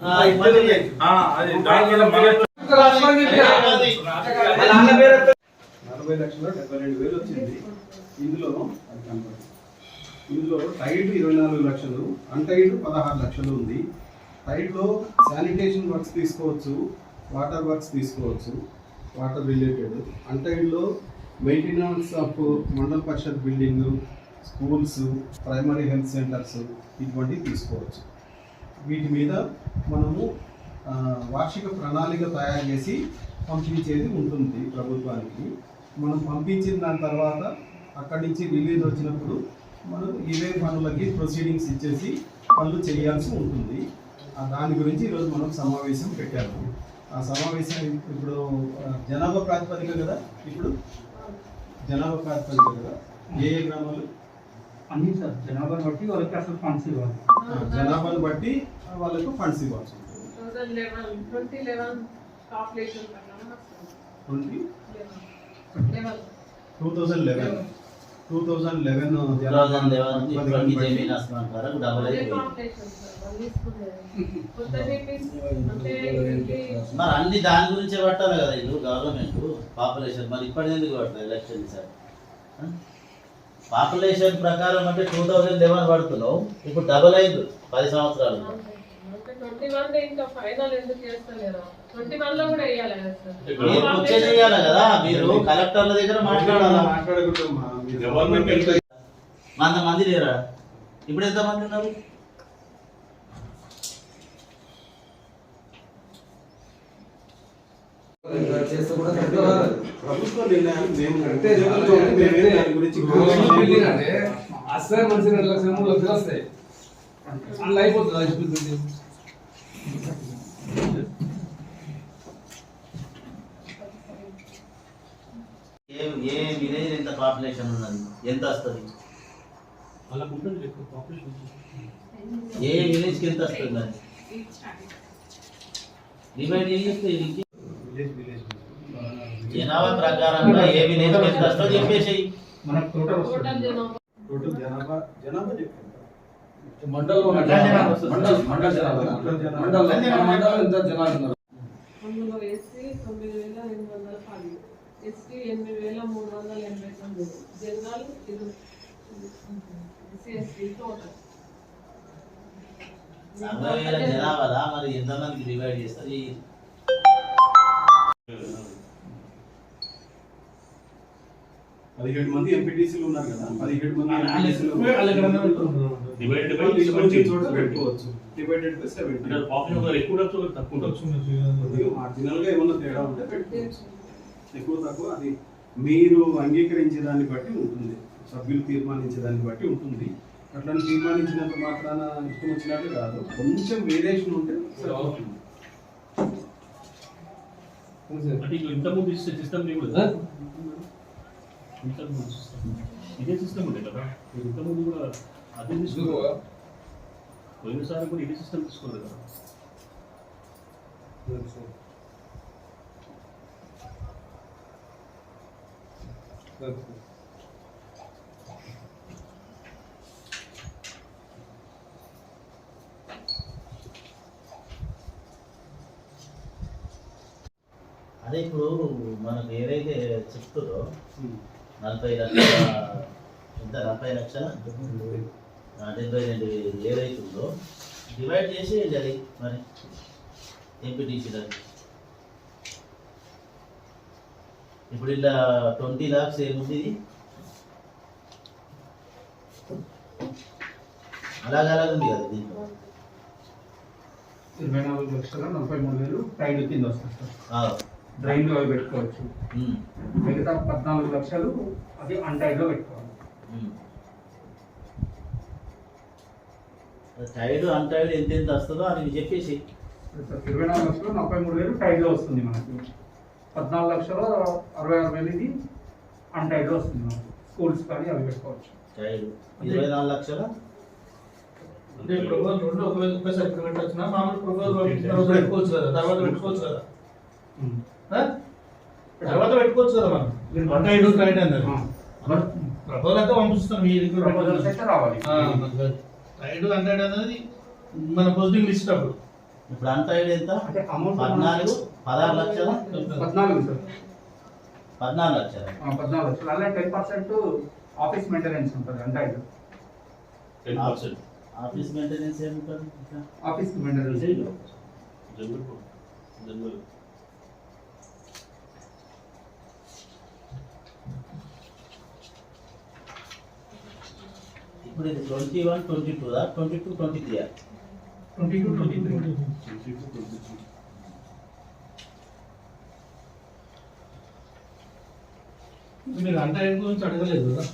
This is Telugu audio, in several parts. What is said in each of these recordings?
40,72,000 వచ్చింది. ఇందులో టైడ్ 24 లక్షలు, అన్టైడ్ 16 లక్షలు ఉంది. టైడ్లో శానిటేషన్ వర్క్స్ తీసుకోవచ్చు, వాటర్ వర్క్స్ తీసుకోవచ్చు, వాటర్ రిలేటెడ్. అన్టైడ్లో maintenance of Mandal Parishad building, schools, primary health centres ఇటువంటివి తీసుకోవచ్చు. వీటి మీద మనము వార్షిక ప్రణాళిక తయారు చేసి పంపించేది ఉంటుంది ప్రభుత్వానికి. మనం పంపించిన దాని తర్వాత అక్కడి నుంచి రిలీజ్ వచ్చినప్పుడు మనం ఇవే పనులకి ప్రొసీడింగ్స్ ఇచ్చేసి పనులు చేయాల్సి ఉంటుంది. దాని గురించి ఈరోజు మనం సమావేశం పెట్టాము. ఆ సమావేశం ఇప్పుడు జనాభా ప్రాతిపదిక కదా, ఇప్పుడు జనాభా ప్రాతిపదిక కదా, ఏ గ్రామాలు అన్ని సార్ జనాభాను బట్టి వాళ్ళకి అసలు ఫండ్స్ ఇవ్వాలి. జనాభాను బట్టి వాళ్ళకు ఫండ్స్ ఇవ్వాల్సి ఉంటుంది. 2011 మరి అన్ని దాని గురించే పట్టాలి కదా ఇది గవర్నమెంట్ పాపులేషన్. మరి ఇప్పటి ఎందుకు పడుతుంది ఎలక్షన్ సార్? పాపులేషన్ ప్రకారం అంటే 2011 పడుతున్నావు, ఇప్పుడు డబల్ అయింది 10 సంవత్సరాలు. చేయాలి కదా మీరు కలెక్టర్ల దగ్గర మాట్లాడాలి. 100 మంది లేరా? ఇప్పుడు ఎంత మంది ఉన్నారు? ప్రభుత్వ నిర్ణయాలు మేము గురించి అసలే మనిషి 2 లక్షలు 3 లక్షలు వస్తాయి, అందులో అయిపోతుంది. అయిపోతుంది ఏ విలేజ్ ఎంత పాపులేషన్ ఉన్నది, ఎంత వస్తుంది? ఏ విలేజ్ కి ఎంత వస్తుంది? డివైడ్ చేస్తే జనాభా ప్రకారంగా ఏ విలేజ్ కి ఎంత వస్తుందో చెప్పేసి మనకు టోటల్ జనాభా మండలం ఎంత జనాభా అందులో SC 9,810, ST 8,389, general SC total 40,000 జనాభా. మరి ఎంతమందికి డివైడ్ చేస్తారు? 17 మంది ఎంపీటీసీలు ఉన్నారు కదా, 17 మంది పెట్టుకోవచ్చు. డివైడెడ్ బై 70 మార్జినల్ గా ఏమన్నా తేడా ఉంటే పెట్టుకోవచ్చు. ఎక్కువ తక్కువ అది మీరు అంగీకరించే దాన్ని బట్టి ఉంటుంది, సభ్యులు తీర్మానించే దాన్ని బట్టి ఉంటుంది. అట్లా తీర్మానించినంత మాత్రాన ఇష్టం వచ్చినట్టు కాదు, కొంచెం వేరియేషన్ ఉంటే సరిపోతుంది. ఇంతకుముందు సిస్టమ్ ఇదే సిస్టమ్ ఉండే కదా, ఇంతకుముందు కూడా అదే తీసుకో. పోయినసారి కూడా ఇదే సిస్టమ్ తీసుకోలేదు కదా. అదే ఇప్పుడు మనకు ఏదైతే చెప్తుందో 40 లక్షల ఎంత 40 లక్షల 72,000 ఏదైతుందో డివైడ్ చేసి అది మరి ఎంపీటీసీ దాన్ని. ఇప్పుడు ఇలా 20 lakhs ఏముంది, అలాగలాగుంది కదా దీంట్లో. 24,43,000 టైడ్ కింద వస్తుంది సార్. డ్రైన్లో అవి పెట్టుకోవచ్చు. మిగతా 14 లక్షలు అది అన్టైడ్లో పెట్టుకోవాలి. టైడ్ అన్టైడ్ ఎంత ఎంత వస్తుందో అది చెప్పేసి. 24,43,000 టైడ్లో వస్తుంది మనకి. 14,66,000 ఇది అన్టైడ్లో వస్తుంది మనకి. స్కూల్స్ కానీ అవి పెట్టుకోవచ్చు. టైడ్ 24 లక్షల అంటే ప్రపోజల్ రెండు ఒకేసారి పేమెంట్ వచ్చినా మామూలు ప్రపోజల్ పెట్టుకోవచ్చు కదా, తర్వాత పెట్టుకోవచ్చు కదా, తర్వాత పెట్టుకోవచ్చు కదా. మనం అన్టైడ్ టైడ్ అన్నారు, ప్రపోజల్ అయితే పంపిస్తాం. మీ దగ్గర రావాలి. టైడ్ అన్టైడ్ అనేది మన పోస్టింగ్ లిస్ట్ అప్పుడు ఇప్పుడు అన్టైడ్ ఎంత? అంటే అమౌంట్ 16 లక్షలు 14 సార్ 14 లక్షలు 14 లక్షలు. అలా 10% ఆఫీస్ మెయింటెనెన్స్ ఉంటుంది అంటైడ్. 10%. ఆఫీస్ మెయింటెనెన్స్ ఏముంటుంది? ఆఫీస్ మెయింటెనెన్స్ జనరల్ ఇప్పుడు ఇది 21, 22 22, 23 22, 23. మీరు అంటైడ్ గురించి అడగలేదు కదా,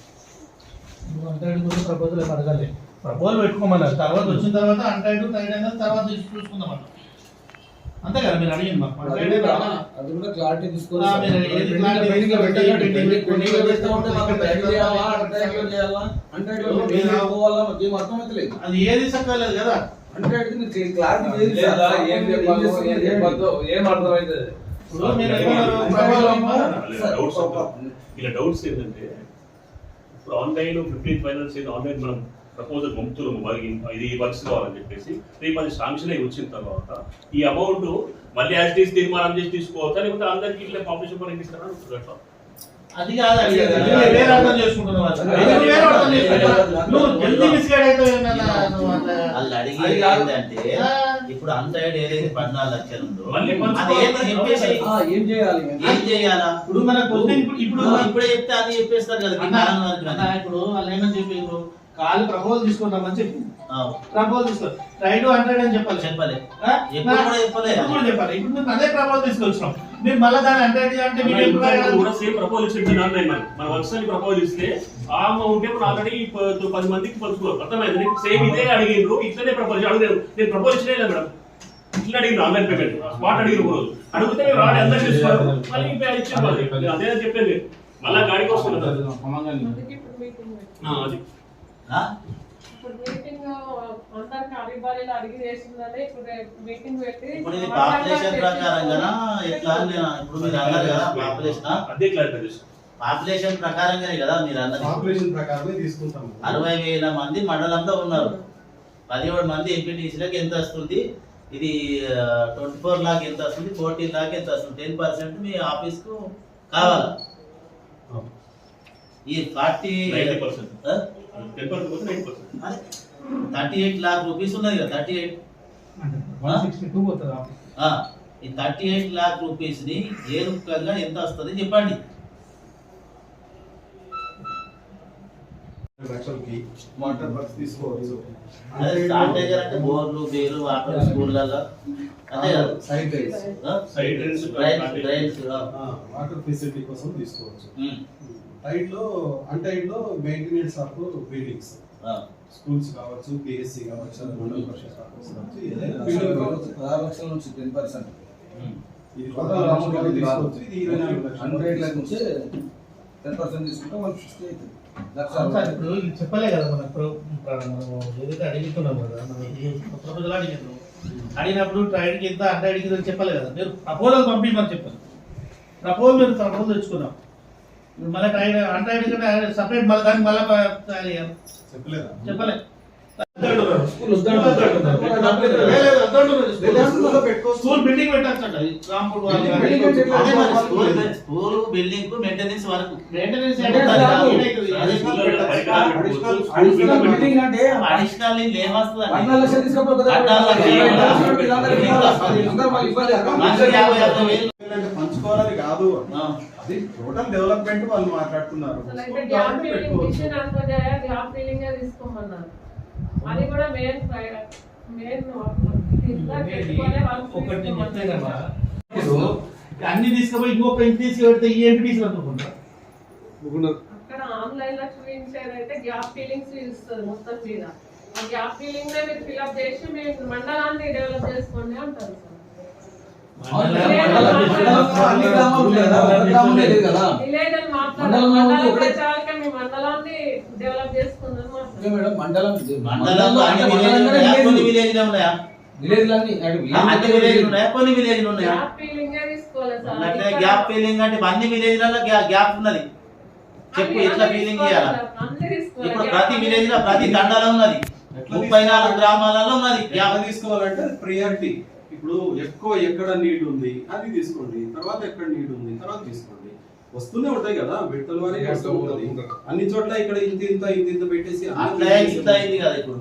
నువ్వు అంటైడ్ గురించి ప్రపోజల్ ఏమి అడగలేదు. ప్రపోజల్ పెట్టుకోమన్నారు, తర్వాత వచ్చిన తర్వాత అంటైడ్ టైడ్ అయిన తర్వాత చూసుకుందాం అన్న. అంతే కదా మీరు అడిగింది మాకు. అది కూడా క్లారిటీ తీసుకొని ఆ, మీరు ఏది clarity పెండింగ్ లో పెట్టకండి. పెండింగ్ పెండింగ్ లో పెడతా ఉంటే మాకు టైడ్ చేయాలా, అంటైడ్ లో చేయాలా, అంటైడ్ లో పోవాలా, మాకు ఏం అర్థం అవుతలేదు. అది ఏది సక్కలేదు కదా. అంటైడ్ కి మీరు క్లారిటీ లేదు కదా, ఏం చెప్పాలో ఏం చెప్పొద్దో ఏం అర్థం అవుతుంది. ఇప్పుడు మీరు ఏమన్నారు? ప్రపోజల్ ఏమో ఇలా డౌట్స్ ఏంటంటే ఇప్పుడు ఆన్లైన్ 15th ఫైనాన్స్ ఏదో ఆన్లైన్ మనం ప్రపోజల్ పంపుతున్నాము వారికి ఇది వర్క్స్ కావాలని చెప్పేసి రేపు అది శాంక్షన్ అయి వచ్చిన తర్వాత ఈ అమౌంట్ మళ్ళీ యాజ్ తీసి తీర్మానం చేసి తీసుకోవచ్చా లేకపోతే అందరికి ఇట్లా పబ్లిష్ పని ఇస్తారా అట్లా అది కాదు అడిగేది. అది మీరు వేరే అర్థం చేసుకుంటున్నావు అసలు. అది నువ్వు వేరే అర్థం చేసుకుంటున్నావు. నువ్వు జల్దీ మిస్గైడ్ అవుతావు ఏంటన్నా నువ్వు అట్లా. వాళ్ళు అడిగేది ఏంటంటే ఇప్పుడు అన్టైడ్ ఏదైతే 14 లక్షలు ఉందో మళ్ళీ అది ఏంటి చెప్పేసి ఏం చేయాలి? ఏం చేయాలా? ఇప్పుడు మన క్వశ్చన్ ఇప్పుడు ఇప్పుడే చెప్తే అది చెప్పేస్తారు కదా అన్న, అన్న, ఇప్పుడు వాళ్ళు ఏమని చెప్పిండ్రు, కాలు ప్రపోజల్ తీసుకుంటామని చెప్పింది. ప్రపోజల్ తీసుకో రైట్ అంటాడు అని చెప్పాలి. చెప్పలే ఆ? ఎప్పుడు కూడా చెప్పలే. ఎప్పుడు కూడా చెప్పాలి. ఇప్పుడు మేము అదే ప్రపోజల్ తీసుకొచ్చినాం. మీరు మళ్ళీ దాన్ని అంటే అంటే మీరు ఎప్పుడు రాయాలి? కూడా సేమ్ ప్రపోజల్ ఇచ్చింది మన వర్క్స్ అని ప్రపోజల్ ఇస్తే ఆ అమౌంట్ మనం ఆల్రెడీ 10 మందికి పంచుకోవాలి. అర్థమైంది. సేమ్ ఇదే అడిగిండ్రు ఇట్లనే ప్రపోజల్ అడిగారు. నేను ప్రపోజల్ ఇచ్చినా మేడం ఇట్లా అడిగిన ఆన్లైన్ పేమెంట్ స్పాట్ అడిగిన రోజు అడిగితే మీరు రాడి అందరూ చేసుకోవాలి. మళ్ళీ ఇచ్చేది అదే చెప్పేది మళ్ళీ గాడికి వస్తుంది. అందుకే ఇప్పుడు మీటింగ్ పెట్టాం. అది ఇప్పుడు మీటింగ్ అందరికి అడిబారీలు అడిగి చేసిందని ఇప్పుడు మీటింగ్ పెట్టి ఇప్పుడు ఇది పాపులేషన్ ప్రకారంగా ఎట్లా ఇప్పుడు మీరు అన్నారు కదా పాపులేషన్ అదే క్లారిఫికేషన్. పాపులేషన్ ప్రకారంగానే కదా మీరు అన్నది. పాపులేషన్ ప్రకారమే తీసుకుంటాము. 60,000 మంది మండలంలో ఉన్నారు. 17 మంది ఎంపీటీసీలకు ఎంత వస్తుంది? ఇది 24 లాక్ ఎంత వస్తుంది? 14 లాక్ ఎంత వస్తుంది? 10% మీ ఆఫీస్ కు కావాలి. ఈ 90%. 10% 90%. 38 లాక్ రూపీస్ ఉన్నది కదా 38. 162 పోతుంది ఆఫీస్. ఈ 38 లాక్ రూపీస్ ని ఏ రూపంగా ఎంత వస్తుంది చెప్పండి. లక్షలకి వాటర్ వర్క్స్ తీసుకోవచ్చు. అదే శానిటైజర్ అంటే బోర్లు బేలు వాటర్ స్కూళ్ళలో అదే కదా. Side lights side drains drains water facility కోసం తీసుకోవచ్చు. టైడ్ లో అన్టైడ్ లో మెయింటెనెన్స్ ఆఫ్ బిల్డింగ్స్, స్కూల్స్ కావచ్చు, పిఎస్సి కావచ్చు, మండల పరిషత్ కావచ్చు, ఏదైనా బిల్డింగ్ కావచ్చు. 16 లక్షల నుంచి 10%. ఇది 16 లక్షలు తీసుకోవచ్చు. ఇది 24 లక్షలు. 100 నుంచి 10% తీసుకుంటే 160 అవుతుంది. సార్, ఇప్పుడు ఇది చెప్పలే కదా మనం ఏదైతే అడుగుతున్నాం కదా, మనం ఈ ప్రపోజల్ అడిగినాం. అడిగినప్పుడు ట్రైడ్కి ఎంత అంటైడ్కి ఎంత చెప్పలే కదా. మీరు ప్రపోజల్ పంపించమని చెప్పారు. ప్రపోజల్ మీరు ప్రపోజల్ తెచ్చుకున్నాం. మళ్ళీ ట్రైడ్ అంటైడ్ కంటే సపరేట్ మళ్ళీ దానికి మళ్ళీ తయారు చేయాలి. చెప్పలేదా? చెప్పలే. స్కూల్ వద్దంటున్నారు. స్కూల్ బిల్డింగ్ పెట్టచ్చండి. కాంపౌండ్ వాల్ కానీ. బిల్డింగ్ అంటే ఎట్లా? అదే మరి స్కూల్ బిల్డింగ్ కు మెయింటెనెన్స్ వరకు మెయింటెనెన్స్ అదే బిల్డింగ్ అంటే అడిషనల్ ఏమొస్తుంది 14 లక్షలు తీసుకోకపోతే కదా. 14 లక్షలు. అందరూ మళ్ళీ ఇబ్బంది. మనిషికి 55,000. అంటే పంచుకోవాలని కాదు, ఆ. అది టోటల్ డెవలప్మెంట్ వాళ్ళు మాట్లాడుతున్నారు. అసలు అయితే గ్యాప్ ఫీలింగ్ మిషన్ అనుకోదే గ్యాప్ ఫీలింగ్ తీసుకోమన్నారు. అది కూడా మెయిన్ ఒకటి నేను చెప్తే కదా, ఇప్పుడు అన్ని తీసుకుపోయి ఇంకొక ఇంటి తీసుకెళ్తే ఈ ఎంపీ తీసుకుంటారు. అక్కడ ఆన్లైన్ లో చూపించేది అయితే గ్యాప్ ఫీలింగ్స్ ఇస్తుంది మొత్తం మీద. ఆ గ్యాప్ ఫీలింగ్ నే మీరు ఫిల్అప్ చేసి మీరు మండలాన్ని డెవలప్ చేసుకోండి అంటారు సార్. అన్ని గ్రామాలు లేదా? ఒక గ్రామం లేదు కదా. విలేజ్ అని మండలంలో మాట్లాడాలి. ఒకటే. మండలానికి మీ మండలాన్ని డెవలప్ చేసుకుందని ఓకే మాట్లాడాలి. మేడం, మండలం మండలంలో అన్ని విలేజ్ కొన్ని విలేజ్ ఉన్నాయా? విలేజ్లన్నీ అన్ని విలేజ్ ఉన్నాయా? కొన్ని విలేజ్ ఉన్నాయా? గ్యాప్ ఫీలింగ్ తీసుకోవాలి సార్. అంటే గ్యాప్ ఫీలింగ్ అంటే అన్ని విలేజ్లలో గ్యాప్ ఉన్నది. చెప్పు ఎట్లా ఫీలింగ్ చేయాలా? ఇప్పుడు ప్రతి విలేజ్ లో ప్రతి తండాలో ఉన్నది. 34 గ్రామాలలో ఉన్నది. గ్యాప్ తీసుకోవాలంటే ప్రియారిటీ ఇప్పుడు ఎక్కువ ఎక్కడ నీడ్ ఉంది అది తీసుకోండి, తర్వాత ఎక్కడ నీడ్ ఉంది తర్వాత తీసుకోండి. వస్తూనే ఉంటాయి కదా, విడతల వారీగా వస్తూ ఉంటుంది. అన్ని చోట్ల ఇక్కడ ఇంత ఇంత ఇంత ఇంత పెట్టేసి అట్లా ఇంత అయింది కదా ఇప్పుడు,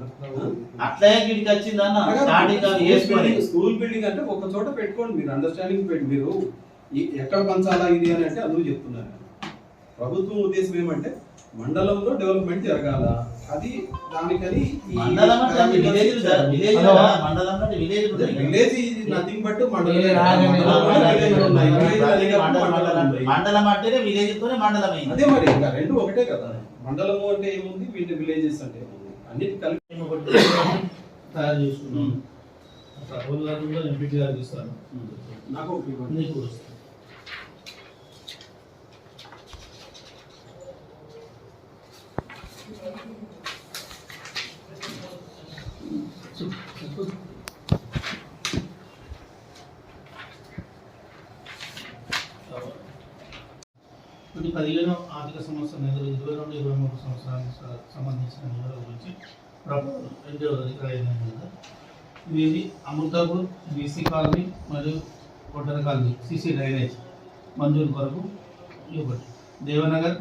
అట్లా గిడికి వచ్చింది అన్న స్టార్టింగ్ అవి వేసుకొని. స్కూల్ బిల్డింగ్ అంటే ఒక చోట పెట్టుకోండి, మీరు అండర్స్టాండింగ్ పెట్టి మీరు ఎక్కడ పంచాలా ఇది అని అంటే అందుకు చెప్తున్నారు. ప్రభుత్వం ఉద్దేశం ఏమంటే మండలంలో డెవలప్మెంట్ జరగాల, అది దానికని మండలం అంటే విలేజ్ విలేజ్ కదా, మండలం అంటే విలేజ్ విలేజ్ ఇది నథింగ్ బట్ మండలం అంటేనే విలేజ్ తోనే మండలం అయింది. అదే మరి ఇంకా రెండు ఒకటే కదా, మండలము అంటే ఏముంది, వీటి విలేజెస్ అంటే ఏముంది, అన్నిటి కలిపి తయారు చేసుకున్నాం. రాహుల్ గారు కూడా ఎంపీ గారు ఇస్తారు, నాకు ఒక నీకు కూడా వస్తుంది. కొన్ని 15 ఆర్థిక సంవత్సరం నిధులు 22-23 సంవత్సరానికి సంబంధించిన నిధుల గురించి ప్రభుత్వం రెండవ అధికారం కదా. ఇది అమృతాపూర్ బీసీ కాలనీ మరియు కొట్టర కాలనీ సిసి డ్రైనేజ్ మంజూరు కొరకు ఇవ్వబడి, దేవనగర్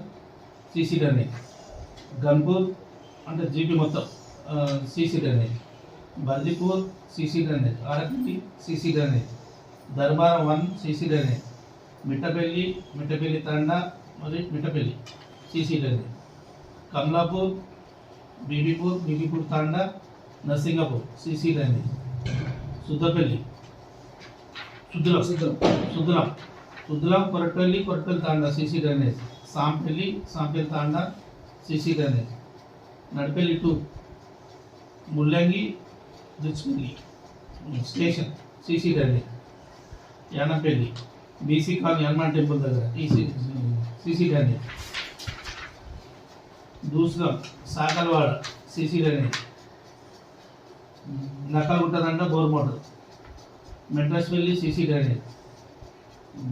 సిసి డ్రైనేజ్, గన్పూర్ అంటే జీపీ మొత్తం CC drainage, Bardipur CC drainage, Arapalli CC drainage, Darbar 1 CC drainage, Mittapalli Tanda మరియు Mittapalli CC drainage, Kamalapur Bibipur Tanda Narsingapur CC drainage, Suddapalli Suddulam Koratapalli Tanda CC drainage, Sampalli Tanda CC drainage, Nadipalli 2 Mullangi Dichpalli station CC drainage, Yanampalli BC colony Hanuman temple దగ్గర CC drainage, Dusgam Sakalwada CC drainage, Nakkalaguttatanda bore motor, Madraspalli CC drainage,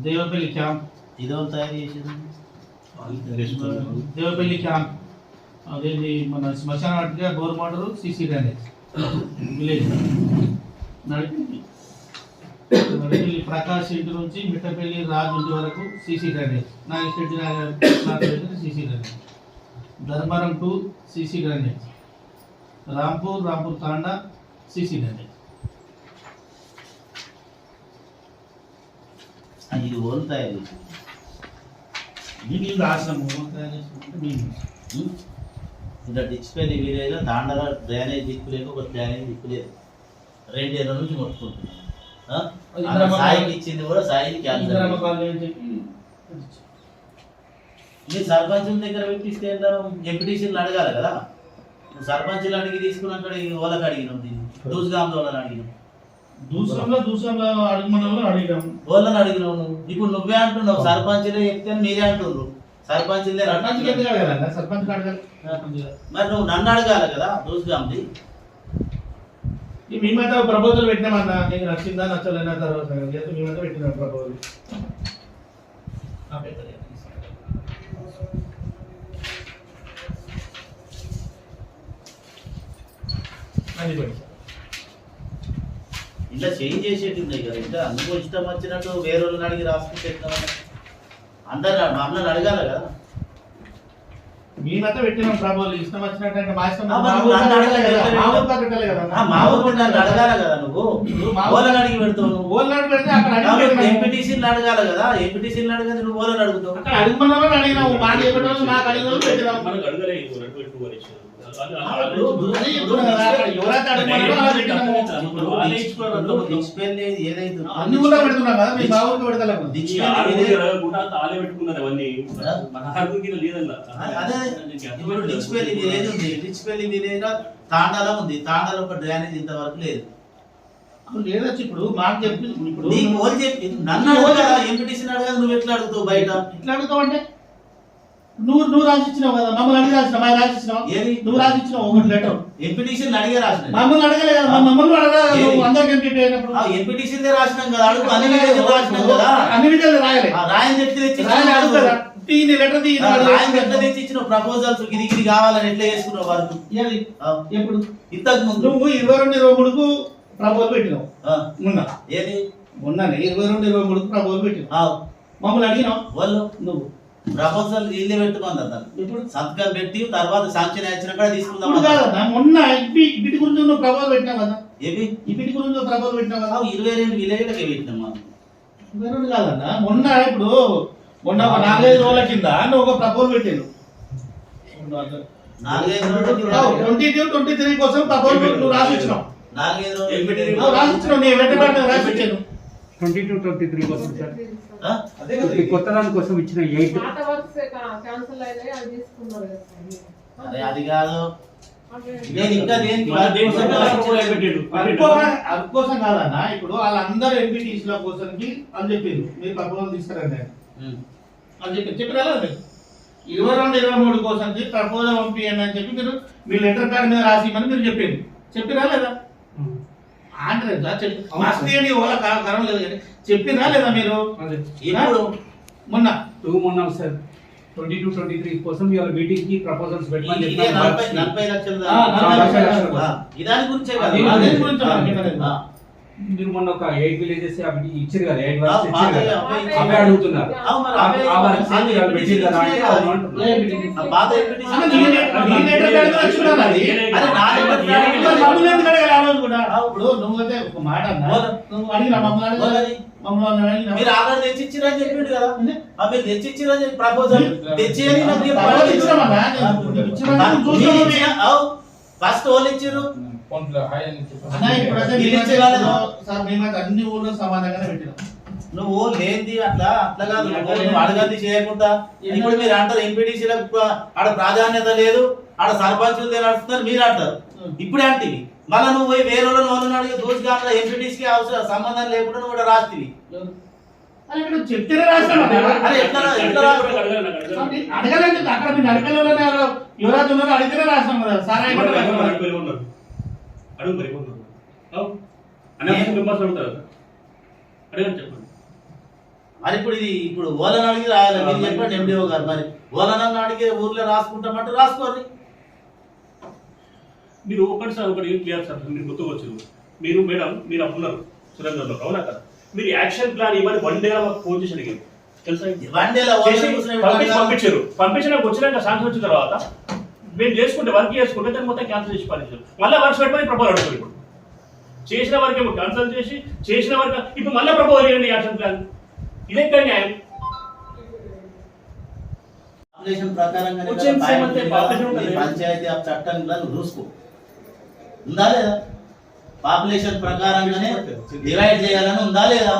Devapalli camp ఇదెవరు తయారు చేసేది? దేవపల్లి క్యాంప్ అదేంటి మన శ్మశాన వాటిగా bore motor CC drainage village, Nadipalli Prakash ఇంటి నుంచి మిట్టపల్లి రాజు ఇంటి వరకు CC drainage, Nageshwari CC drainage, Dharmavaram 2 CC drainage, Rampur Tanda CC drainage. ఇది ఓన్ తయారు చేసేది. మీకు రాష్ట్రము తయారు చేసుకుంటే మేము ఇంకా డిచ్పల్లి విలేజ్ తాండల డ్రైనేజ్ దిక్కులేదు, ఒక డ్రైనేజ్ దిక్కులేదు, 2 ఏళ్ళ నుంచి మొత్తుకుంటున్నాం. సాయికి ఇచ్చింది కూడా సాయికి క్యాన్సర్. మీరు సర్పంచుల దగ్గర పెట్టిస్తే ఎంపీటీసీలు అడగాలి కదా, సర్పంచులు అడిగి తీసుకున్నాక వాళ్ళకి అడిగినాం, దీన్ని దూసుగాంలో వాళ్ళని అడిగినాం, దూసంలో అడగమని అడిగాం, వాళ్ళని అడిగినావు. నువ్వు ఇప్పుడు నువ్వే అంటున్నావు సర్పంచులే చెప్తే మీరే అంటున్నారు సర్పంచులే. సర్పంచ్ అడగాలి. మరి నువ్వు నన్ను అడగాలి కదా దూసుగాంది. మేమైతే ప్రపోజల్ పెట్టినామన్నా, నీకు నచ్చిందా నచ్చలేనా తర్వాత మేమైతే పెట్టినాం ప్రపోజల్. అది పెట్టి ఇలా చేంజ్ చేసేటి ఉన్నాయి కదా, ఇంకా అందుకు ఇష్టం వచ్చినట్టు వేరే వాళ్ళని అడిగి రాసుకుంటే ఎట్లా? అందరు మమ్మల్ని అడగాలి కదా. మేమైతే పెట్టినాం ప్రపోజల్, ఇష్టం వచ్చినట్టు అంటే మా ఇష్టం. మా ఊరు నన్ను అడగాలి కదా, నువ్వు ఓలని అడిగి పెడతావు. నువ్వు ఓళ్ళని పెడితే అక్కడ ఎంపీటీసీలు అడగాలి కదా, ఎంపీటీసీలు అడగాలి, నువ్వు ఓలని అడుగుతావు. అక్కడ అడుగుమన్నామని అడిగినావు, మాకు చెప్పడం నాకు అడిగిన పెట్టినాం. మనకు అడగలే 2 ఇచ్చారు. అన్ని కూడా పెడుతున్నాం కదా, మీ మా ఊరికి పెడతలేము. తాళే పెట్టుకున్నారు అవన్నీ మన ఆరోగ్యం లేదల్లా. ఇప్పుడు డిచ్పల్లి విలేజ్ ఉంది, డిచ్పల్లి విలేజ్ తాండాలో ఉంది, తాండాలో ఒక డ్రైనేజ్ ఇంతవరకు లేదు. లేదచ్చి ఇప్పుడు మాకు చెప్పి ఇప్పుడు నీకు ఓన్ చెప్పి నన్ను అడగాలి, ఎంపీటీసీని అడగాలి, నువ్వు ఎట్లా అడుగుతావు బయట? ఎట్లా అడుగుతావు అంటే నువ్వు రాసిచ్చినావు కదా, మమ్మల్ని అడిగి రాసినావు, మా రాసిచ్చినావు, నువ్వు రాసిచ్చినావు ఒకటి లెటర్. ఎంపీటీసీని అడిగే రాసిన మమ్మల్ని అడగలే కదా, మమ్మల్ని అడగాలి. అందరికి ఎంపీ అయినప్పుడు ఎంపీటీసీలే రాసినాం కదా, అడుగు. అన్ని విలేజ్లు రాసినాం కదా, అన్ని విధాలు రాయలే. రాయని చెప్తే తెచ్చి అడుగుతారా లెటర్ రాయని ఎట్లా తెచ్చి ఇచ్చిన ప్రపోజల్స్ గిరి కావాలని ఎట్లా చేసుకున్నావు వరకు ఎప్పుడు ఇంతకు ముందు నువ్వు 22-23 ప్రపోజల్ పెట్టినాం ఆ, మొన్న ఏది మొన్ననే 22-23 ప్రపోజల్ పెట్టినాం ఆ, మమ్మల్ని అడిగినాం వాళ్ళు నువ్వు ప్రపోజల్ ఇల్లు పెట్టుకుంది అతను ఇప్పుడు సంతకం పెట్టి తర్వాత శాంక్షన్ ఇచ్చినాక తీసుకుందాం ఇప్పుడు కాదన్నా మొన్న ఇటు గురించి నువ్వు ప్రపోజల్ పెట్టినావు కదా ఏవి ఇటు గురించి నువ్వు ప్రపోజల్ పెట్టినావు కదా 22 విలేజ్లకి పెట్టినాం మనం 22 కాదన్నా మొన్న మొన్న ఒక 4-5 రోజుల కింద నువ్వు ఒక ప్రపోజల్ పెట్టాను 4-5 రోజులకి 22-23 కోసం ప్రపోజల్ నువ్వు రాసి ఇచ్చినావు 4-5 రోజులు నువ్వు రాసి ఇచ్చినావు నీ వెంటనే రాసి ఇచ్చాను 22-23 కోసం సార్ ఆ? అదే కదా ఈ కొత్త దాని కోసం ఇచ్చిన 8 పాత వర్క్స్ క్యాన్సిల్ అయినాయి అది తీసుకున్నారు కదా సార్. అరే అది కాదు అదే. నేను ఇంకా దేనికి మన దేనికోసం ప్రపోజల్ పెట్టాడు అందుకోసం కాదన్నా ఇప్పుడు వాళ్ళందరూ ఎంపీటీసీల కోసంకి అని చెప్పింది మీరు ప్రపోజల్ తీసుకురండి ఉమ్. అని చెప్పినా లేదా 22-23 కోసంకి ప్రపోజల్ పంపియండి అని చెప్పి మీరు మీ లెటర్ ప్యాడ్ మీద రాసిమని మీరు చెప్పినా లేదా ఆంధ్ర మస్తీ అని వాళ్ళ కారణం లేదు కానీ చెప్పినా లేదా మీరు ఇప్పుడు మొన్న మొన్న సార్ 22-23 కోసం ఇవాళ మీటింగ్ కి ప్రపోజల్స్ పెట్టమని ఇదే చెప్పినారు. 40 లక్షలు ఆ, 40 లక్షలు. ఇదాని గురించే కదా అదే గురించి మాట్లాడలేదు. ఆ. మీరు మొన్న ఒక 8 విలేజెస్ అవి ఇచ్చారు కదా 8 ఆ, వర్క్స్ ఇచ్చారు పాత- కదా అవే అవే అడుగుతున్నారు అవు మరి ఆ వర్క్స్ అవే ఇవాళ పెట్టింది కదా అంటే అవును అంటున్నారు. ఆ పాత ఎంపీటీసీ అన్న, నీ లెటర్ ప్యాడ్ మీద వచ్చినా అది? అరే నా లెటర్ ప్యాడ్ మీద మరి మమ్మల్ని ఎందుకు అడగాలి ఆ రోజు కూడా? ఇప్పుడు నువ్వైతే ఒక మాట అన్నా నువ్వు అడిగినా మమ్మల్ని అడగాలి మమ్మల్ని అడిగినా మీరు ఆర్డర్ తెచ్చిచ్చిరని చెప్పిండు కదా ఆ మీరు తెచ్చిచ్చిరని చెప్పి ప్రపోజల్ తెచ్చి అని నాకు ప్రపోజల్ ఇచ్చినామన్నా? నేను ఇచ్చినా నువ్వు చూసినావు. ఫస్ట్ వాళ్ళు ఇచ్చిర్రు అన్నా, ఇప్పుడైతే వీళ్ళు మేమైతే ఇచ్చే వాళ్ళేనా? సార్ మేమైతే అన్ని ఊళ్ళో సమానంగానే పెట్టినాం నువ్వు లేనిది అట్లా కాదు నువ్వు అడగద్ది చేయకుండా ఇప్పుడు మీరు అంటారు ఎంపీటీసీలకు ఆడ ప్రాధాన్యత లేదు ఆడ సర్పంచులు నడుస్తున్నారు మీరు అంటారు ఇప్పుడే అంటే మళ్ళీ నువ్వు పోయి వేరే వాళ్ళని అడిగి దోషిగా ఎంపీటీసీకి అవసరం సంబంధం లేకుండా నువ్వు కూడా రాస్తివి అది ఇక్కడ చెప్తేనే రాస్తామన్నా. అరే ఎట్లా అడగలేదు అక్కడ మీరు అడగలేదని యువరాజు ఉన్నారు అడిగితేనే రాస్తాం కదా సార్ అడుగు మరి అన్న మెంబర్స్ అడుగుతారు అడగండి చెప్పండి మరి ఇప్పుడు ఓలను అడిగి రాయాలి మీరు చెప్పండి ఎండిఓ గారు మరి ఓలను అడిగి ఊర్లో రాసుకుంటామంటే రాసుకోండి మీరు ఒకటిసారి ఒకటి క్లియర్ సార్ మీరు గుర్తుకొచ్చు మీరు మేడం మీరు అప్పున్నారు సురేంద్రలో అవునా కదా మీరు యాక్షన్ ప్లాన్ ఇవ్వని 1 డే మాకు ఫోన్ చేసి అడిగారు తెలుసా వన్ డేలో పంపించినాక వచ్చినాక శాంక్షన్ వచ్చిన తర్వాత మేము చేసుకుంటే వర్క్ చేసుకుంటే దాన్ని మొత్తం క్యాన్సిల్ చేసి పనిచేసాం మళ్ళీ వర్క్స్ పెట్టమని ప్రపోజల్ అడుగుతారు ఇప్పుడు చేసిన వర్క్ ఏమో క్యాన్సిల్ చేసి చేసిన వర్క్ ఇప్పుడు మళ్ళీ ప్రపోజల్ చేయండి యాక్షన్ ప్లాన్ ఇదే ఎక్కడ న్యాయం పాపులేషన్ ప్రకారంగానే వచ్చే కదా విషయం అంతే, పాపులేషన్ మీ ఉంటుంది. పంచాయతీ ఆ చట్టంలో నువ్వు చూసుకో ఉందా లేదా పాపులేషన్ ప్రకారంగానే డివైడ్ చేయాలని ఉందా లేదా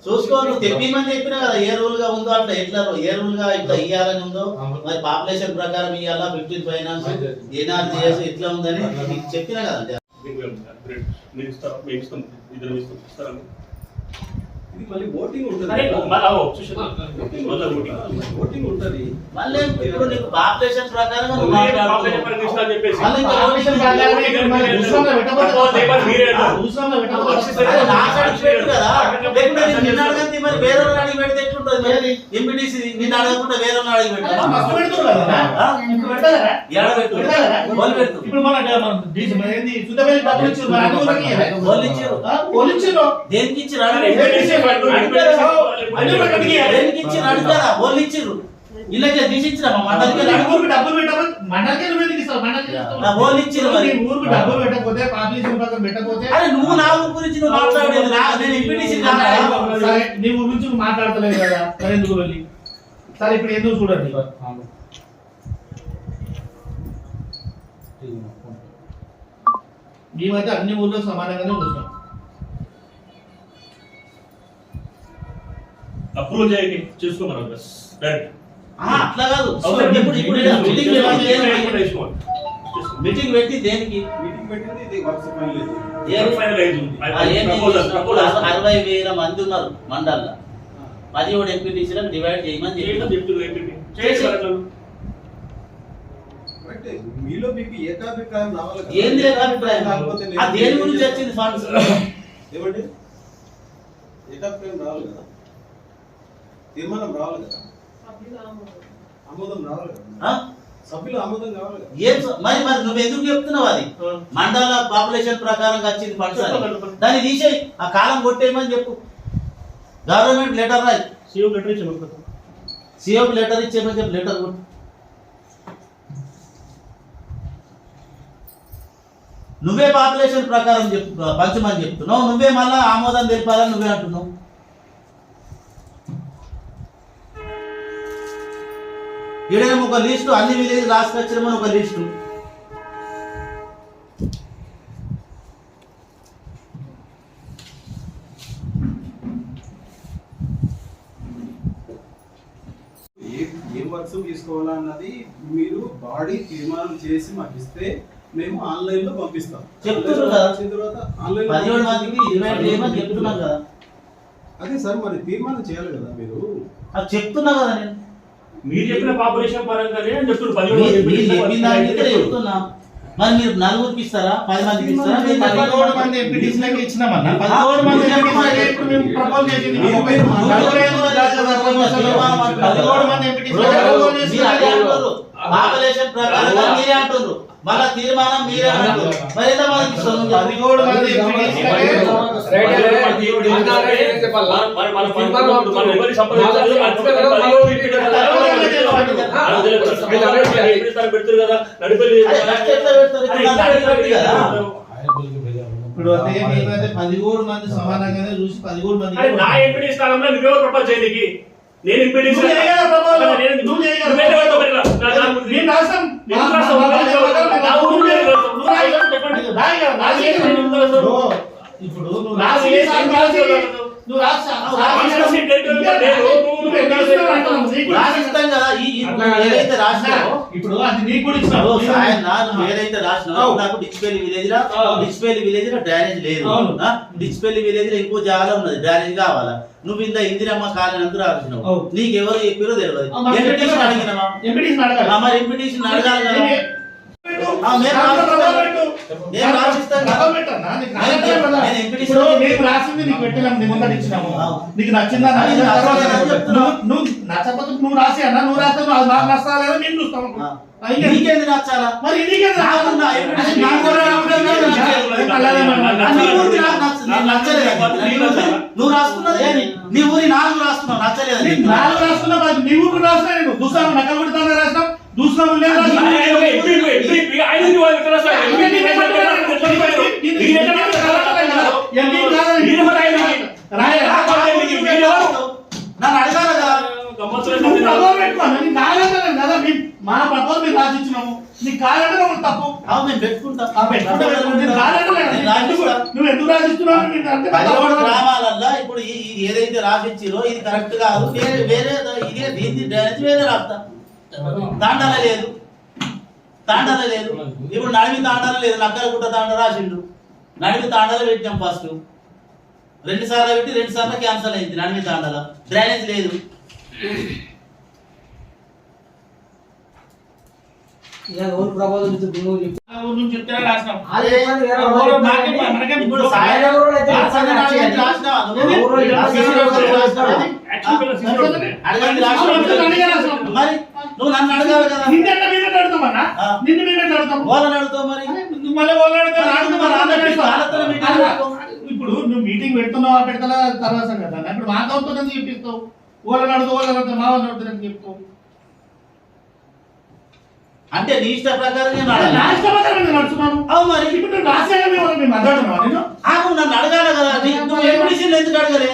చూసుకో నువ్వు తెప్పిమని చెప్పినా కదా ఏ రూల్ గా ఉందో అట్లా ఎట్లా ఏ రూల్ గా ఇట్లా ఇయ్యాలని ఉందో మరి పాపులేషన్ ప్రకారం ఇయ్యాలా 15 ఫైనాన్స్ ఎన్ఆర్జీఎస్ ఎట్లా ఉందని నీకు చెప్పినా కదా మీరు ఇస్తారా మేము ఇస్తాం ఇద్దరు ఇస్తాం ఇస్తారా ఇది మళ్ళీ ఓటింగ్ అరే, ఉంటుంది మళ్ళా చూసావా? మళ్ళా ఓటింగ్. ఓటింగ్ ఉంటుంది మళ్ళీ ఇప్పుడు నీకు పాపులేషన్ ప్రకారంగా నువ్వు పాపులేషన్ మాట్లాడుతున్నావు. పరంగా ఇస్తా అని చెప్పేసి. మళ్ళీ ఇంకా పాపులేషన్ ప్రకారమే ఇక్కడ మన ఉత్సవంలో పెట్టకపోతే మీరే అన్నారు. ఉత్సవంలో పెట్టకపోతే అరే నా కాడికి పెట్టు కదా లేకుంటే నేను నిన్ను అడగండి మరి వేరే వాళ్ళని అడిగి పెడితే ఎట్లుంటుంది మరి ఎంపీటీసీ నిన్ను అడగకుండా వేరే వాళ్ళని అడిగి పెట్టాలా? మస్తు పెడుతున్నారు కదా ఆ? ఇప్పుడు పెట్టారా ఏడ పెట్టు వాళ్ళు పెట్టు ఇప్పుడు మన సుద్దపల్లి డబ్బులు ఇచ్చారు మరి అన్ని ఊరికి ఇయ్యలే. వాళ్ళు ఇచ్చారు వాళ్ళు ఇచ్చారు దేనికి ఇచ్చారు అరే, అడగండి. ఎంపీటీసీ వాళ్ళు అన్ని ఊరికి ఇయ్యాలి. దేనికి ఇచ్చారు అడుగుతారా వాళ్ళు ఇచ్చారు ఇలాగే తీసి ఇచ్చిరా మా మండలికి నీ ఊరికి డబ్బులు పెట్టకపోతే మండలికి నువ్వు ఎందుకు ఇస్తావు? మండలికి ఇస్తావు. నా వాళ్ళు ఇచ్చారు మరి నీ ఊరికి డబ్బులు పెట్టకపోతే పాపులేషన్ ప్రకారం పెట్టకపోతే అరే నువ్వు నా ఊరు గురించి నువ్వు మాట్లాడేది నేను ఎంపీటీసీ సరే నీ ఊరి గురించి నువ్వు మాట్లాడతలేదు కదా మరి ఎందుకు వెళ్ళి సరే ఇప్పుడు ఎందుకు చూడండి మేమైతే అన్ని ఊర్లో సమానంగానే చూసాం అప్రూవ్ చేయండి చేసుకోమన్నారు బస్ డైరెక్ట్ అట్లా కాదు ఇప్పుడు ఇప్పుడు మీటింగ్ మీటింగ్ పెట్టి దేనికి మీటింగ్ పెట్టింది ఇది వర్క్స్ ఫైనల్ అయింది. ఫైనల్ అయింది ఏంటి ప్రపోజల్ 60,000 మంది ఉన్నారు మండల్లో 17 ఎంపీటీసీలకు డివైడ్ చేయమని చేయడం చెప్పి చెప్తున్నారు ఏంటి చేసి అంటే మీలో మీకు ఏకాభిప్రాయం రావాలి కదా. ఏంది అభిప్రాయం కాకపోతే నేను ఆ దేని గురించి వచ్చింది ఫండ్స్ ఏమండి ఏకాభిప్రాయం రావాలి కదా, తీర్మానం రావాలి కదా, ఆమోదం రావాలి కదా. సభ్యులు ఆమోదం కావాలి కదా. మరి నువ్వు ఎందుకు చెప్తున్నావు అది మండల పాపులేషన్ ప్రకారం వచ్చింది ఫండ్స్ అని దాన్ని తీసేయి ఆ కాలం కొట్టేయమని చెప్పు గవర్నమెంట్ లెటర్ రాయి సీఓ లెటర్ ఇచ్చాము సీఓకి లెటర్ ఇచ్చేయమని చెప్పి లెటర్ కొట్టు నువ్వే పాపులేషన్ ప్రకారం పంచమని చెప్తున్నావు నువ్వే మళ్ళా ఆమోదం తెలిపాలని నువ్వే అంటున్నావు ఈడేమో ఒక లిస్టు అన్ని విలేజ్ రాసుకొచ్చామని ఒక లిస్టు ఏం వర్క్స్ తీసుకోవాలన్నది మీరు బాడీ తీర్మానం చేసి మాకు ఇస్తే మేము ఆన్లైన్ లో పంపిస్తాం. చెప్తున్నారు కదా తర్వాత ఆన్లైన్ 17 మందికి 20 ఏమని చెప్తున్నాను కదా. అదే సార్ మరి తీర్మానం చేయాలి కదా మీరు. అది చెప్తున్నా కదా నేను మీరు చెప్పిన పాపులేషన్ పరంగానే అని చెప్తున్నారు. మీరు చెప్పిన దానికి చెప్తున్నా. మరి మీరు నలుగురికి ఇస్తారా 10 మందికి ఇస్తారా? 17 మంది ఎంపీటీసీలకు ఇచ్చినామన్నా 17 మంది ఎంపీటీసీలకు ఇప్పుడు మేము ప్రపోజ్ చేసింది 17 మంది ఎంపీటీసీలకు పాపులేషన్ ప్రకారం మీరే అంటున్నారు మళ్ళా తీర్మానం మీరే అంటున్నారు మరి ఎంత మందికి ఇస్తారు? 17 మంది పెడతారు కదా నడిపల్లి ఇప్పుడు అంటే మేమైతే 17 మంది సమానంగానే చూసి 17 మంది నా ఎంపీటీ స్థానంలో నువ్వెవరు ప్రపోజ్ చేయడానికి నేను ఎంపీటీ ఇప్పుడు రాసిస్తాం కదా ఏదైతే రాసినావో ఇప్పుడు అది నీకు కూడా ఏదైతే రాసినావో నాకు డిచ్పల్లి విలేజ్ లో డ్రైనేజ్ లేదు డిచ్పల్లి విలేజ్ లో ఇంకో జాగా ఉన్నది డ్రైనేజ్ కావాలా నువ్వు ఇంత ఇందిరమ్మ కాలేనందుకు రాసినావు నీకు ఎవరు చెప్పారో తెలియదు ఎంపీటీసీ అడిగినావా మరి ఎంపీటీసీ అడగాలి కదా రాసింది నీకు పెట్టలేము నీ ముందర ఇచ్చినాము నీకు నచ్చిందా నువ్వు నచ్చకపోతే నువ్వు రాసి అన్న నువ్వు రాస్తావు అది నాకు నచ్చాలా లేదా మేము చూస్తాము నీకేంది నచ్చాలా మరి నీకేంది నువ్వు రాసుకున్నది నీ ఊరి 4 రాస్తున్నావు నచ్చలేదు 4 రాసుకున్నా నీ ఊరు రాసినా నేను చూస్తాను నకలు కొడుతాను రాసినాం చూసినాము నన్ను అడగాలి కదా మా ప్రపోజ్ మీరు రాసిచ్చినాము నీకు కాలంటే నువ్వు తప్పు మేము పెట్టుకుంటాం నువ్వు ఎందుకు రాసిస్తున్నావు 17 గ్రామాలల్లో ఇప్పుడు ఏదైతే రాసిచ్చిరో ఇది కరెక్ట్ కాదు వేరే ఇదే దీన్ని డ్రైనేజ్ వేరే రాస్తా తాండాల లేదు ఇప్పుడు నడిమి తాండాల లేదు నక్కలగుట్ట తాండ రాసిండు నడిమి తాండాల పెట్టాం ఫస్ట్ 2 సార్లు పెట్టి 2 సార్లు క్యాన్సల్ అయింది నడిమి తాండాల డ్రైనేజ్ లేదు మరి నువ్వు నన్ను అడగాలి కదా వాళ్ళని అడుగుతావు మరి ఇప్పుడు నువ్వు మీటింగ్ పెడుతున్నావా పెడతా తర్వాత కదా ఇప్పుడు మా అవుతుందని చెప్పిస్తావు వాళ్ళని అడుగుతావు వాళ్ళని అడుగుతావు మా వాళ్ళని అడుగుతారని చెప్తావు అంటే నీ ఇష్ట ప్రకారం నడుచున్నాను మరి ఇప్పుడు మాట్లాడుతున్నావు నన్ను అడగాలి కదా నువ్వు ఎంపీటీసీలు ఎందుకు అడగలే